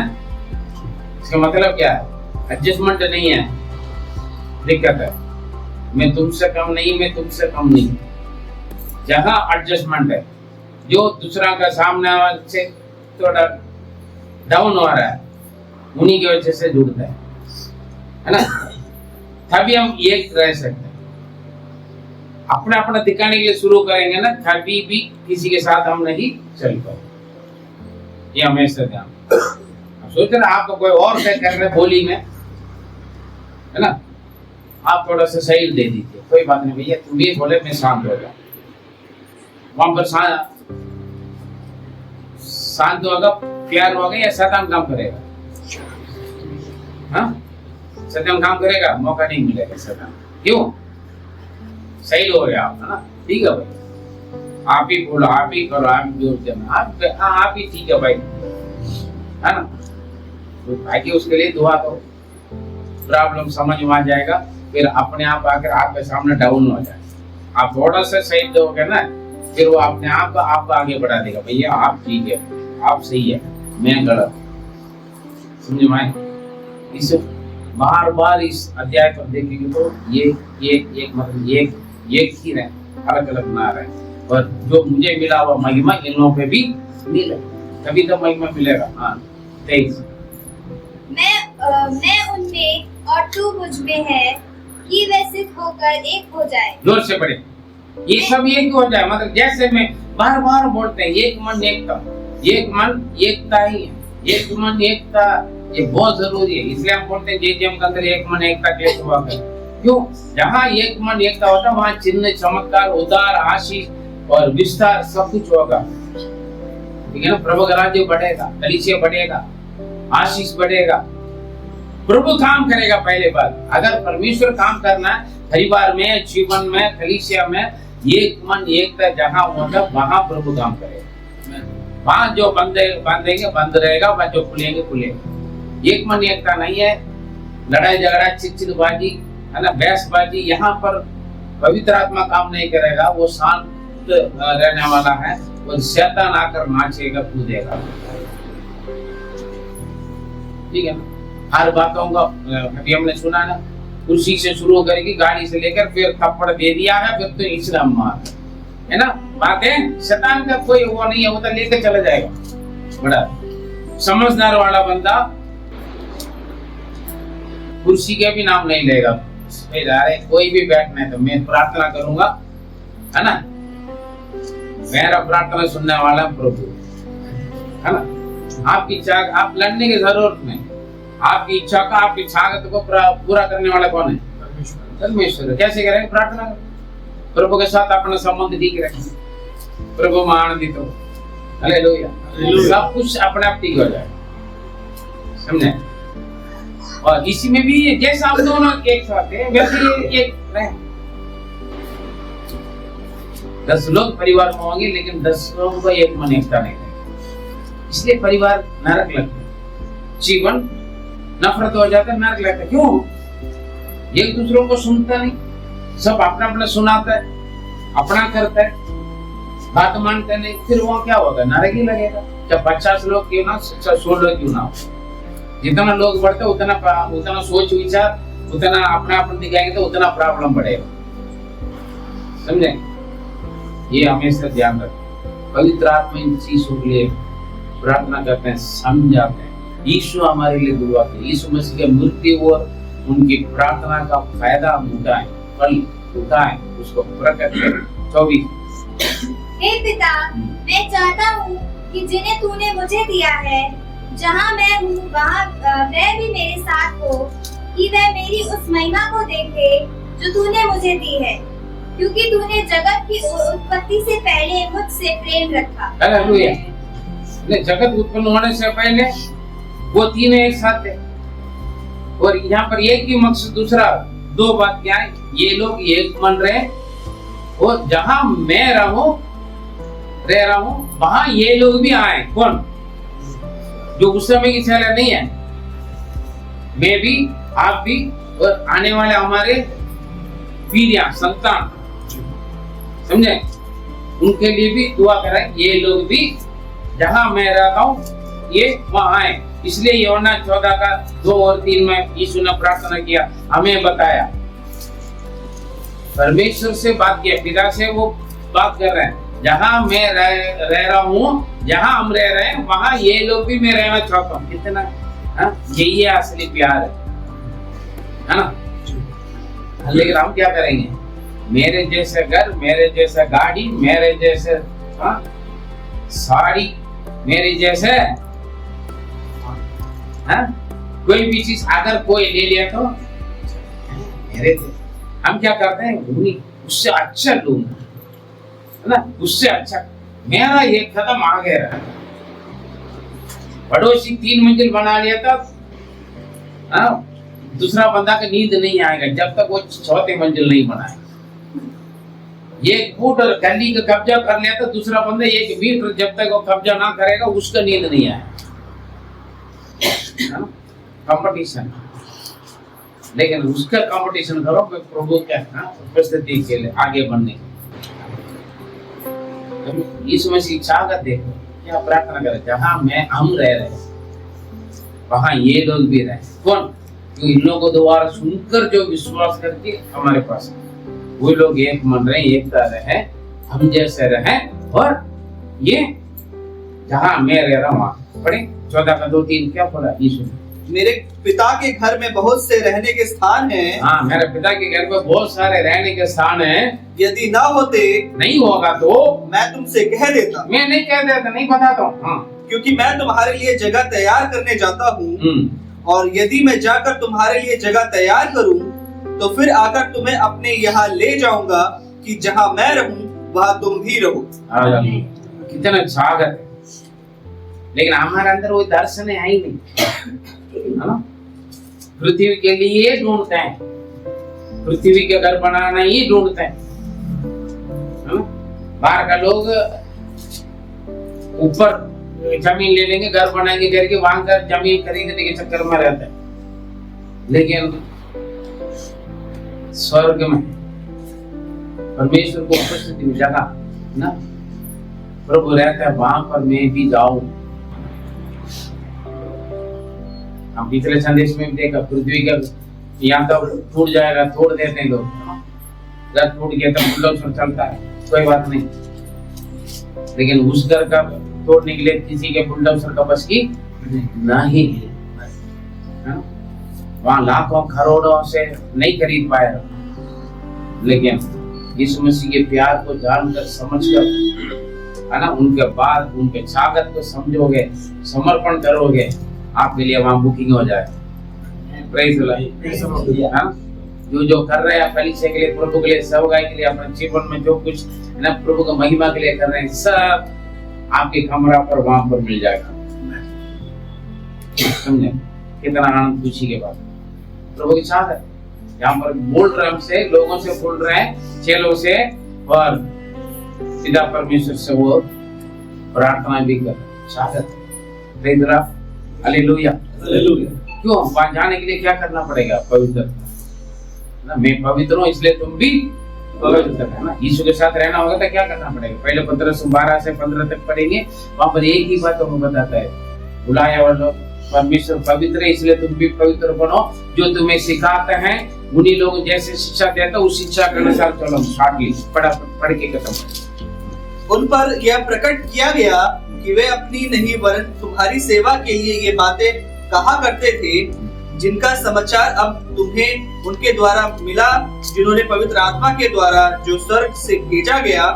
इसका मतलब क्या है? एडजस्टमेंट नहीं है, दिक्कत है। मैं तुमसे कम नहीं, मैं तुमसे कम नहीं। जहाँ एडजस्टमेंट है, जो दूसरा का सामने से थोड़ा डाउन हो रहा है, उन्हीं की वजह से जुड़ता है ना। तभी हम एक रह सकते हैं। अपना अपना दिखाने के लिए शुरू करेंगे ना, कभी भी किसी के साथ हम नहीं चल पाएंगे। ये हमेशा ध्यान। सोच रहे आपको कोई और तय कर रहे बोली में, है ना, आप थोड़ा सा सही दे दीजिए, कोई बात नहीं भैया, तुम भी बोले मैं शांत हो जाऊं। वहां पर शांत होगा, प्यार होगा या शैतान काम करेगा? हाँ, शैतान काम करेगा, मौका नहीं मिलेगा शैतान। क्यों? सही हो गया आप, है ना। ठीक है भाई, आप ही बोलो, आप ही करो, आप जोर देना, आप ही ठीक है भाई, है ना। तो ताकि उसके लिए दुआ करो, प्रॉब्लम समझ में आ जाएगा, फिर अपने आप आकर आपके सामने डाउन हो जाए। आप थोड़ा सा सही दोगे ना, फिर वो अपने आप आपको आगे बढ़ा देगा, भैया आप ठीक है, आप सही है, मैं गलत। समझ में आए? इस बार बार इस अध्याय पर देखेंगे तो ये मतलब एक ही रहे, अलग अलग ना रहे। और जो मुझे मिला हुआ महिमा इन लोगों पे भी मिले, तभी तो महिमा मिलेगा। हाँ 23 मैं उनमें और तू मुझ में है कि वे सिद्ध होकर एक हो जाए। जोर से पढ़े, ये सब एक हो जाए। मतलब जैसे मैं बार बार बोलते हैं एक मन एकता, एक मन एकता ही है, एक मन एकता ये बहुत जरूरी है। इसलिए हम बोलते हैं जेजेएम के अंदर एक मन एकता कैसे हुआ है। क्यों? जहाँ एक मन एकता होता है वहाँ चिन्ह, चमत्कार, उद्धार, आशीष और विस्तार सब कुछ होगा। ठीक है ना। प्रभु का राज्य बढ़ेगा, कलीसिया बढ़ेगा, आशीष बढ़ेगा, प्रभु काम करेगा। पहले बात, अगर परमेश्वर काम करना है परिवार में, जीवन में, कलीसिया में, एक मन एकता जहाँ होगा वहाँ प्रभु काम करेगा। वहाँ जो बांधेंगे बंद रहेगा, वहाँ जो खुलेंगे खुलेंगे। एक मन एकता नहीं है, लड़ाई झगड़ा, चिड़चिड़बाजी, है ना, बहसबाजी, यहाँ पर पवित्र आत्मा काम नहीं करेगा। वो शांत रहने वाला है और शैतान आकर नाचेगा, कूदेगा। ठीक है ना। हर बातों का अभी हमने सुना ना, कुर्सी से शुरू करेगी, गाड़ी से लेकर फिर थप्पड़ दे दिया है, फिर तो इस्लाम मार, है ना। बातें शैतान का कोई वो नहीं है, वो तो लेकर चला जाएगा। बड़ा समझदार वाला बंदा कुर्सी के भी नाम नहीं लेगा। कोई भी बैठना है तो मैं प्रार्थना करूंगा, है ना, मेरा प्रार्थना सुनने वाला प्रभु, है ना। आपकी इच्छा, आप लड़ने की जरूरत नहीं। आपकी इच्छा का, आपकी इच्छा को पूरा करने वाला कौन है? परमेश्वर। कैसे करेंगे? प्रार्थना करें, प्रभु के साथ अपना संबंध ठीक रखें, प्रभु में आनंदित हो। हालेलुया। सब कुछ अपने आप ठीक हो जाए, समझे? और इसी में भी जैसा हम दोनों एक साथ हैं वैसे ये एक रहे। 10 लोग परिवार में होंगे लेकिन 10 लोगों का एक मन एकता नहीं है, इसलिए परिवार नरक लगता है, जीवन नफरत हो जाता है, नरक लगता है। क्यों? एक दूसरों को सुनता नहीं, सब अपना अपना सुनाता है, अपना करता है, बात मानते नहीं, फिर वो क्या होगा? नरक ही लगेगा। जब 50 लोग क्यों ना, 100 लोग क्यों ना हो, जितना लोग बढ़ते उतना सोच विचार, उतना अपना अपन दिखाएंगे तो उतना प्रॉब्लम बढ़ेगा, समझे? ये हमेशा ध्यान रखें। पवित्र आत्मा इन चीजों के लिए प्रार्थना करते हैं, समझाते हैं। यीशु हमारे लिए दुआ की, यीशु मसीह के मृत्यु और उनकी प्रार्थना का फायदा हम उठाएं, फल उठाएं, उसको प्रकट करें। 24। हे पिता, मैं चाहता हूँ कि जिन्हें तूने मुझे दिया है, जहाँ मैं हूँ वहाँ वह भी मेरे साथ हो, कि वह मेरी उस महिमा को देखे जो तूने मुझे दी है, क्योंकि तूने जगत की उत्पत्ति से पहले मुझसे प्रेम रखा। हालेलुया। जगत उत्पन्न होने से पहले वो तीनों एक साथ थे, और यहाँ पर एक ही मकसद, दूसरा 2 बात क्या है? ये लोग एक मन रहे, और जहाँ मैं रह रहा हूँ वहां ये लोग भी आए। कौन? जो उस समय की चेहरा नहीं है, मैं भी, आप भी, और आने वाले हमारे पीढ़ियां, संतान, समझे? उनके लिए भी दुआ करें, ये लोग भी जहां मैं रहता हूँ ये वहां आए। इसलिए यूहन्ना 14 का 2 और 3 में यीशु ने प्रार्थना किया, हमें बताया, परमेश्वर से बात किया, पिता से वो बात कर रहे हैं, जहां मैं रह रहा हूँ, जहां हम रह रहे हैं वहां ये लोग भी मैं रहना चाहता हूँ। कितना यही है असली प्यार है ना? लेकिन हम क्या करेंगे? मेरे जैसे घर, मेरे जैसा गाड़ी, मेरे जैसे साड़ी, मेरे जैसे कोई भी चीज अगर कोई ले लिया तो मेरे थे, हम क्या करते हैं? उससे अच्छा लूंगा, है ना? उससे अच्छा मेरा ये कदम आगे रहा। पड़ोसी 3 मंजिल बना लिया था, दूसरा बंदा का नींद नहीं आएगा जब तक वो 4थी मंजिल नहीं बनाए। 1 फुट और गली का कब्जा कर लिया था दूसरा बंदा, 1 मीटर जब तक वो कब्जा ना करेगा उसका नींद नहीं आएगा। कंपटीशन, लेकिन उसका कंपटीशन करो प्रभु क्या उपस्थिति के लिए आगे बढ़ने। यीशु मसीह चाहत देखो, क्या प्रार्थना करे? जहां हम रह रहे वहां ये लोग भी रहे। कौन? जो इन लोगों को दोबारा सुनकर जो विश्वास करके हमारे पास, वो लोग एक मन रहे, एकता रहे, हम जैसे रहे। और ये जहां मैं रह रहा हूं वहां पढ़े 14 का 2-3 क्या बोला यीशु ने? मेरे पिता के घर में बहुत से रहने के स्थान हैं। हाँ, मेरे पिता के घर में बहुत सारे रहने के स्थान हैं। यदि ना होते, नहीं होगा तो मैं तुमसे कह देता। मैं नहीं कह देता, नहीं बताता हूँ। हाँ। क्योंकि मैं तुम्हारे लिए जगह तैयार करने जाता हूँ, और यदि मैं जाकर तुम्हारे लिए जगह तैयार करूँ तो फिर आकर तुम्हें अपने यहाँ ले जाऊंगा, कि जहाँ मैं रहूँ वहाँ तुम भी रहो। कितना झाग है, लेकिन हमारे अंदर वो दर्शन है ही नहीं, है ना? पृथ्वी के लिए ढूंढते हैं, पृथ्वी के घर बनाना ही ढूंढते हैं। बाहर का लोग ऊपर जमीन ले लेंगे, घर बनाएंगे करके वहां का जमीन खरीदने के चक्कर में रहते हैं, लेकिन स्वर्ग में परमेश्वर को उपस्थिति में जगह ना प्रभु रहता है, वहां पर मैं भी जाऊं। हम पिछले संदेश में भी देखा, पृथ्वी का यहाँ तो टूट जाएगा, तोड़ देते हैं लोग, घर टूट गया तो बुलडोजर चलता है, कोई बात नहीं, लेकिन उस घर का तोड़ने के लिए किसी के बुलडोजर का बस की नहीं है। वहां लाखों करोड़ों से नहीं खरीद पाएगा, लेकिन यीशु मसीह के प्यार को जानकर समझकर है ना, उनके बाद उनके स्वागत को समझोगे, समर्पण करोगे, आपके लिए वहां बुकिंग हो जाए। Praise the Lord. हाँ, जो कर रहे हैं कलीसिया के लिए, प्रभु के लिए, सेवकाई के लिए, अपने जीवन में जो कुछ है ना प्रभु की महिमा के लिए कर रहे हैं, सब आपके कमरा पर वहां पर मिल जाएगा। समझे कितना आनंद, खुशी के बाद प्रभु के साथ है। यहाँ पर बोल रहे, हमसे, लोगों से बोल रहे हैं, चेलों से, और सीधा परमेश्वर से वो प्रार्थना भी कर चाहत। Hallelujah, hallelujah. क्यों? वहां जाने के लिए क्या करना पड़ेगा? पवित्र ना, मैं पवित्र हूँ इसलिए तुम भी पवित्र है ना। यीशु के साथ रहना होगा तो क्या करना पड़ेगा? पहले 12 से 15 तक पढ़ेंगे, वहां पर एक ही बात हमें बताता है, बुलाया वालों परमेश्वर पवित्र है इसलिए तुम भी पवित्र बनो। जो तुम्हें सिखाते हैं उन्हीं लोग जैसे शिक्षा देता उस शिक्षा के अनुसार चलो। पढ़ के खत्म। उन पर यह प्रकट किया गया कि वे अपनी नहीं वरन तुम्हारी सेवा के लिए ये बातें कहा करते थे, जिनका समाचार अब तुम्हें उनके द्वारा मिला, जिन्होंने पवित्र आत्मा के द्वारा जो स्वर्ग से भेजा गया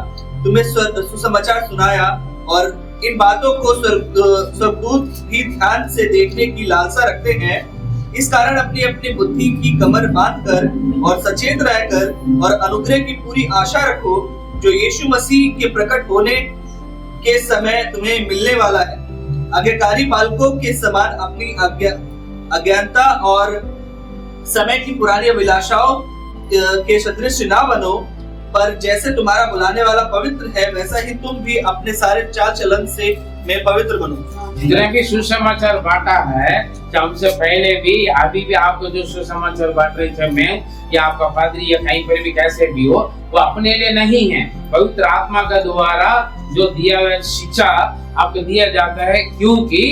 तुम्हें सुसमाचार सुनाया। और इन बातों को स्वर्गदूत भी ध्यान से देखने की लालसा रखते हैं। इस कारण अपनी अपनी बुद्धि की कमर बांधकर और सचेत रहकर और अनुग्रह की पूरी आशा रखो, जो यीशु मसीह के प्रकट होने के समय तुम्हें मिलने वाला है। आज्ञाकारी बालकों के समान अपनी अज्ञानता और समय की पुरानी अभिलाषाओं के सदृश ना बनो, पर जैसे तुम्हारा बुलाने वाला पवित्र है वैसा ही तुम भी अपने सारे चाल चलन से में पवित्र बनो। जितने भी सुसमाचार बांटा है, हमसे पहले भी अभी भी आपको जो सुसमाचार बांट रहे थे, मैं या आपका पादरी या कहीं पर भी कैसे भी हो, वो अपने लिए नहीं है, पवित्र आत्मा का द्वारा जो दिया हुआ शिक्षा आपको दिया जाता है, क्योंकि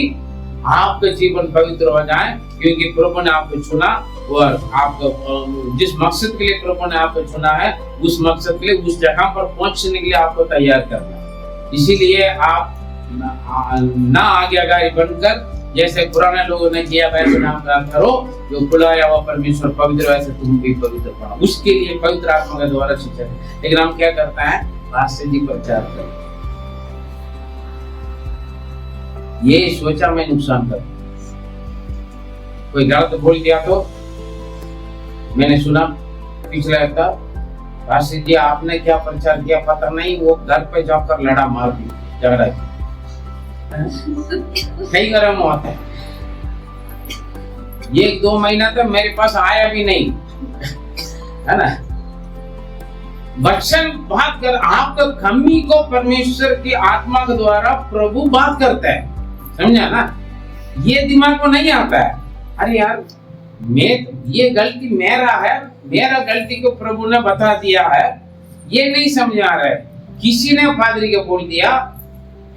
आपका जीवन पवित्र हो जाए, क्योंकि प्रभु ने आपको चुना और आपको जिस मकसद के लिए प्रभु ने आपको चुना है उस मकसद के लिए, उस जगह पर पहुंचने के लिए आपको तैयार करना है। इसीलिए आप ना आज्ञाकारी बनकर जैसे पुराने लोगों ने किया वैसे नाम करो, जो बुलाया हुआ परमेश्वर पवित्र वैसे तुम भी पवित्र बनो। उसके लिए पवित्र आत्मा के द्वारा शिक्षा है। लेकिन हम क्या करते हैं? रास्ते जी प्रचार करते, ये सोचा मैं नुकसान कर, कोई गलत बोल दिया तो मैंने सुना पिछले हफ्ता, राशि जी आपने क्या प्रचार किया पता नहीं, वो घर पे जाकर लड़ा मार दी, झगड़ा कई गरम होता है। 1-2 महीना तक मेरे पास आया भी नहीं, है ना। वचन बात कर, आपका कमी को परमेश्वर की आत्मा के द्वारा प्रभु बात करता है, समझा ना। ये दिमाग को नहीं आता है, अरे यार ये गलती मेरा है, मेरा गलती को प्रभु ने बता दिया है, ये नहीं समझ आ रहा है। किसी ने पादरी को बोल दिया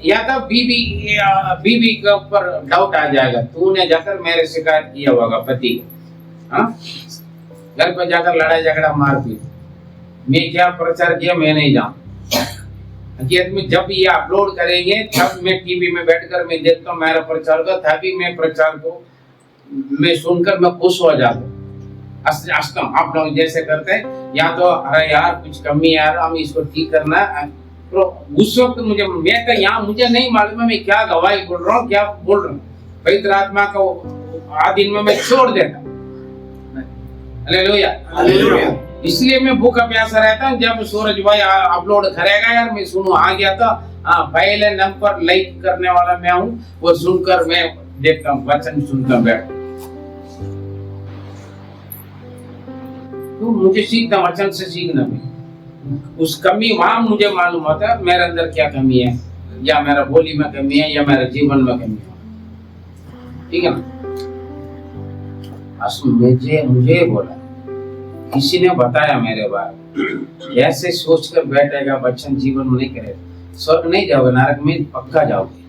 या तो बीबी के ऊपर डाउट आ जाएगा, तूने जाकर मेरे शिकायत किया होगा पति को, हाँ घर पर जाकर लड़ाई झगड़ा मारपीट, मैं क्या प्रचार किया मैं नहीं जानता। हकीकत में जब ये अपलोड करेंगे तब मैं टीवी में बैठकर मैं देखता हूँ मेरा प्रचार का, तभी मैं प्रचार को मैं सुनकर मैं खुश हो जाता हूँ। आप लोग जैसे करते हैं, या तो अरे यार कुछ कमी यार हम इसको ठीक करना है, तो उस वक्त मुझे मैं तो यहाँ मुझे नहीं मालूम है मैं क्या गवाही बोल रहा हूँ, क्या बोल रहा हूँ। पवित्र आत्मा को आधीन में मैं छोड़ देता हूँ। Hallelujah, hallelujah. इसलिए मैं भूखा प्यासा रहता हूँ। जब सूरज भाई अपलोड करेगा यार मैं सुनू, आ गया था, हाँ पहले नंबर लाइक करने वाला मैं हूँ, वो सुनकर मैं देखता हूँ, वचन सुनता बैठ। तो मुझे सीखना, वचन से सीखना भी, उस कमी वहां मुझे मालूम होता है मेरे अंदर क्या कमी है, या मेरा बोली में कमी है, या मेरे जीवन में कमी है, ठीक है ना। मुझे बोला, किसी ने बताया मेरे बारे, ऐसे सोचकर बैठेगा बच्चन जीवन में नहीं करेगा, स्वर्ग नहीं जाओगे, नरक में पक्का जाओगे,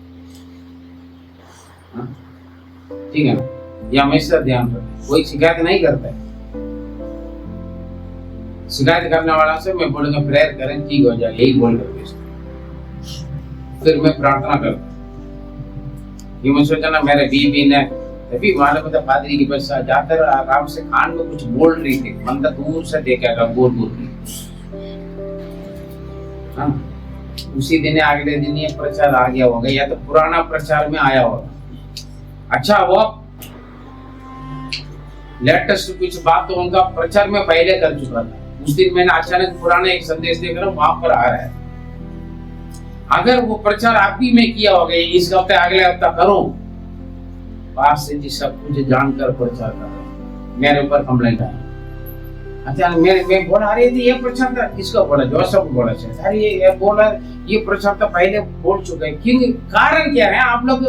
ठीक है ना। ये हमेशा ध्यान रखो, कोई शिकायत नहीं करता है। शिकायत करने वाला से मैं बोलूंगा प्रेयर करें ठीक हो जाए, यही बोल कर फिर मैं प्रार्थना करता। ये मैं सोचा ना मेरे बीबी ने तभी मालूम था पादरी के पास जाकर आराम से कान में कुछ बोल रही थी, मन तो दूर से देखेगा बोल बोल रही, उसी दिन या अगले दिन ये प्रचार आ गया होगा, या तो पुराना प्रचार में आया होगा। अच्छा, वो लेटेस्ट कुछ बात तो उनका प्रचार में पहले कर चुका था। उस दिन मैंने अचानक पुराना एक संदेश देख रहा हूँ, वहां पर आ रहा है। अगर वो प्रचार आप ही में किया होगा, इस हफ्ते अगले हफ्ता करो, पास से जी सब कुछ जानकर प्रचार कर रहे, मेरे ऊपर कंप्लेंट आया। अच्छा, मैं बोला अरे ये प्रचार था, किसको बोला? जोसेफ को बोला। अरे ये बोला ये प्रचार तो पहले बोल चुका है। क्यों? कारण क्या है? आप लोग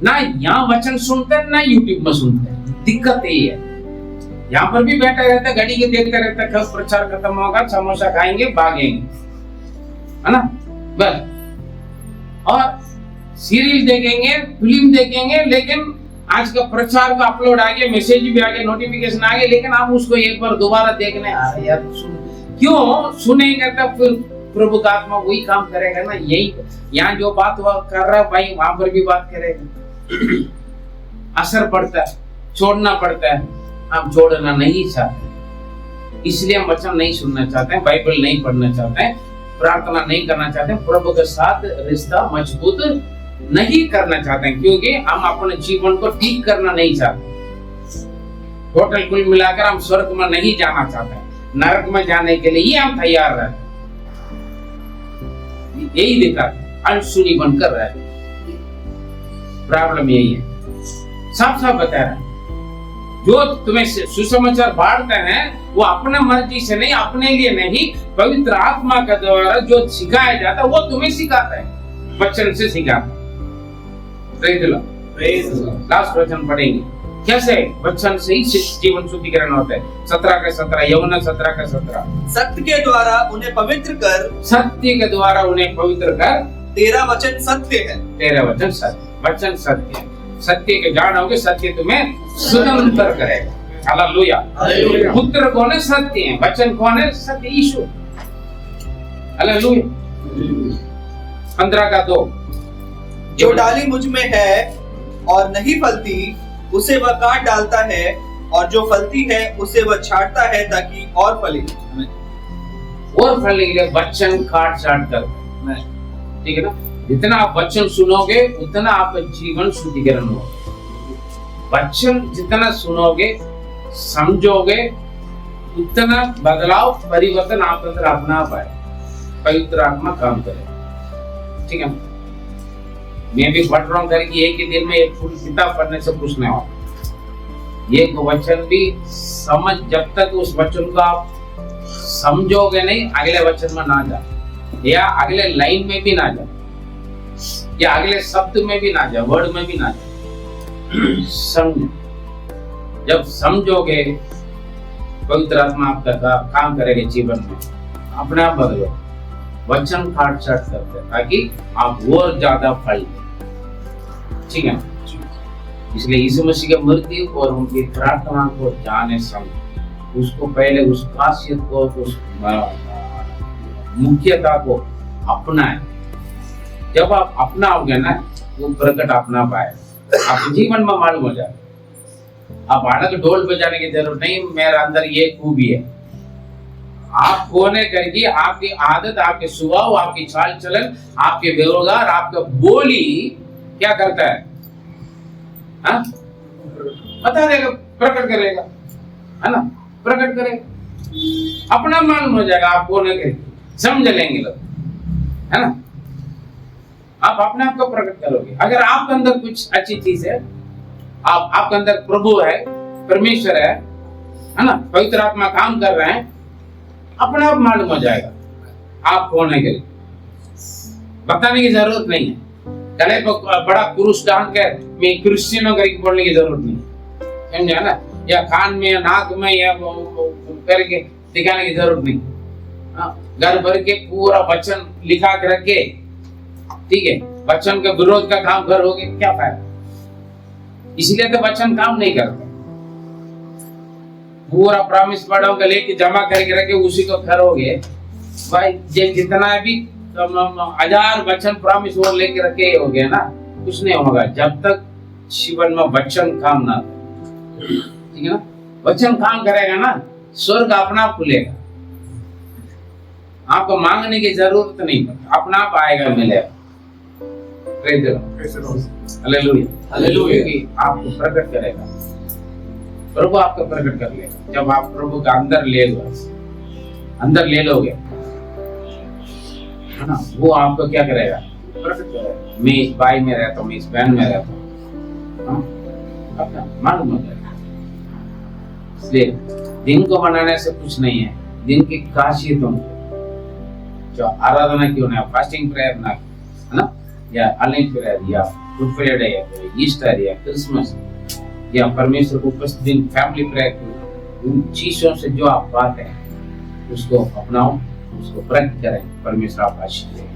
ना यहाँ वचन सुनते हैं ना यूट्यूब में सुनते हैं। दिक्कत यही है। यहाँ पर भी बैठा रहता है, घड़ी के देखते रहता है, कब प्रचार खत्म होगा, समोसा खाएंगे, भागेंगे, है ना, बस। और सीरियल देखेंगे, फिल्म देखेंगे, लेकिन आज का प्रचार का अपलोड आ गया, मैसेज भी आ गया, नोटिफिकेशन आ गया, लेकिन आप उसको एक बार दोबारा देखने आ रहे यार, क्यों सुनेंगे? तब फिर प्रभु का आत्मा वही काम करेगा ना। यही यहाँ जो बात वो कर रहा है भाई, वहां पर भी बात करेगा। असर पड़ता है, छोड़ना पड़ता है। आप छोड़ना नहीं चाहते, इसलिए हम वचन नहीं सुनना चाहते हैं, बाइबल नहीं पढ़ना चाहते हैं, प्रार्थना नहीं करना चाहते हैं, प्रभु के साथ रिश्ता मजबूत नहीं करना चाहते हैं, क्योंकि हम अपने जीवन को ठीक करना नहीं चाहते। टोटल कुल मिलाकर हम स्वर्ग में नहीं जाना चाहते हैं, नरक में जाने के लिए ही हम तैयार रहते हैं। यही देखा, अनसुनी बनकर रहते। प्रॉब्लम यही है, साफ साफ बता रहा है। जो तुम्हें सुसमाचार बांटते हैं वो अपने मर्जी से नहीं, अपने लिए नहीं, पवित्र आत्मा के द्वारा जो सिखाया जाता है वो तुम्हें सिखाता है, वचन से सिखाता है। लास्ट वचन पढ़ेंगे, कैसे वचन से ही जीवन शुद्धिकरण होता है। 17 का 17, यौना 17 का 17। सत्य के द्वारा उन्हें पवित्र कर, सत्य के द्वारा उन्हें पवित्र कर, तेरा वचन सत्य है। तेरा वचन सत्य, वचन सत्य है। सत्य के जानोगे, सत्य तुम्हें स्वतंत्र करेगा। हालेलुया। पुत्र कौन है? सत्य है। वचन कौन है? सत्य, यीशु। हालेलुया। 15 का 2। जो डाली मुझ में है और नहीं फलती उसे वह काट डालता है, और जो फलती है उसे वह छांटता है ताकि और फले। और फलने के लिए वचन काट छांट कर, ठीक है ना। जितना आप वचन सुनोगे उतना आपका जीवन शुद्धिकरण होगा। वचन जितना सुनोगे, समझोगे, उतना बदलाव, परिवर्तन आप अंदर अपना पाए, पवित्र आत्मा काम करे, ठीक है। मैं भी पढ़ रहा हूँ करके एक ही दिन में एक पूरी किताब पढ़ने से कुछ नहीं होता। एक वचन भी समझ, जब तक उस वचन को आप समझोगे नहीं, अगले वचन में ना जाओ, या अगले लाइन में भी ना जाओ, या अगले शब्द में भी ना जाओ, वर्ड में भी ना जाओ। समझो, जब समझोगे पवित्र आत्मा आपका काम करेगा जीवन में, अपने आप बदलो। वचन काट छाट करते हैं ताकि आप और ज्यादा फल, ठीक है। इसलिए यीशु मसीह की मृत्यु और उनकी प्रार्थना को जाने समझ, उसको पहले उस खासियत को, उस मुख्यता को अपनाएं। जब आप अपनाओगे ना, वो प्रकट अपना पाए, आपके जीवन में मालूम हो जाए। आप अलग ढोल बजाने की जरूरत नहीं, मेरे अंदर ये खूबी है। आप होने करके आपकी आदत, आपके स्वभाव, आपकी चाल चलन, आपके व्यवहार, आपका बोली क्या करता है, हाँ? बता देगा, प्रकट करेगा, है ना, प्रकट करेगा, अपना मालूम हो जाएगा। आप होने करके समझ लेंगे लोग, है ना। आप अपने आप को प्रकट करोगे। अगर आपके अंदर कुछ अच्छी चीज है, आपके अंदर प्रभु है, परमेश्वर है ना, पवित्र आत्मा काम कर रहे हैं, अपने आप मालूम हो जाएगा। आप होने के लिए बताने की जरूरत नहीं है। गले पर बड़ा क्रूस डाल कर मैं क्रिश्चियनों करके बोलने की जरूरत नहीं, समझे ना, या कान में या नाक में या करके दिखाने की जरूरत नहीं। घर भर के पूरा वचन लिखा कर रखे, ठीक है, वचन के विरोध का काम करोगे, क्या फायदा। इसलिए तो वचन काम नहीं करते। पूरा प्रॉमिस पढ़ोगे, लेके जमा करके रखे, उसी को करोगे भाई। जितना भी 1000 वचन प्रॉमिस और लेके रखे हो गया ना, कुछ नहीं होगा जब तक जीवन में वचन काम ना, ठीक है ना। वचन काम करेगा ना, स्वर्ग अपना खुलेगा। आपको मांगने की जरूरत नहीं पड़ती, अपना आप आएगा, मिलेगा। Praise the Lord, hallelujah, hallelujah. कि आपको प्रकट करेगा, प्रभु आपको प्रकट कर लेगा। जब आप प्रभु का अंदर ले लोगे, है ना, वो आपको क्या करेगा? प्रकट करेगा। मैं इस भाई में रहता हूँ, मैं इस बहन में रहता हूँ, अपना मालूम होगा। इसलिए दिन को मनाने से कुछ नहीं है, दिन की खासियतों जो आराधना क्यों ना, फास्टिंग प्रेयर ना, है ना, या ऑनलाइन प्रेयर या गुड फ्राइडे या ईस्टर या क्रिसमस या परमेश्वर को उपस्थित दिन फैमिली प्रेयर, उन चीजों से जो आप पाते हैं उसको अपनाओ, उसको प्रकट करें। परमेश्वर आप आशीष दें।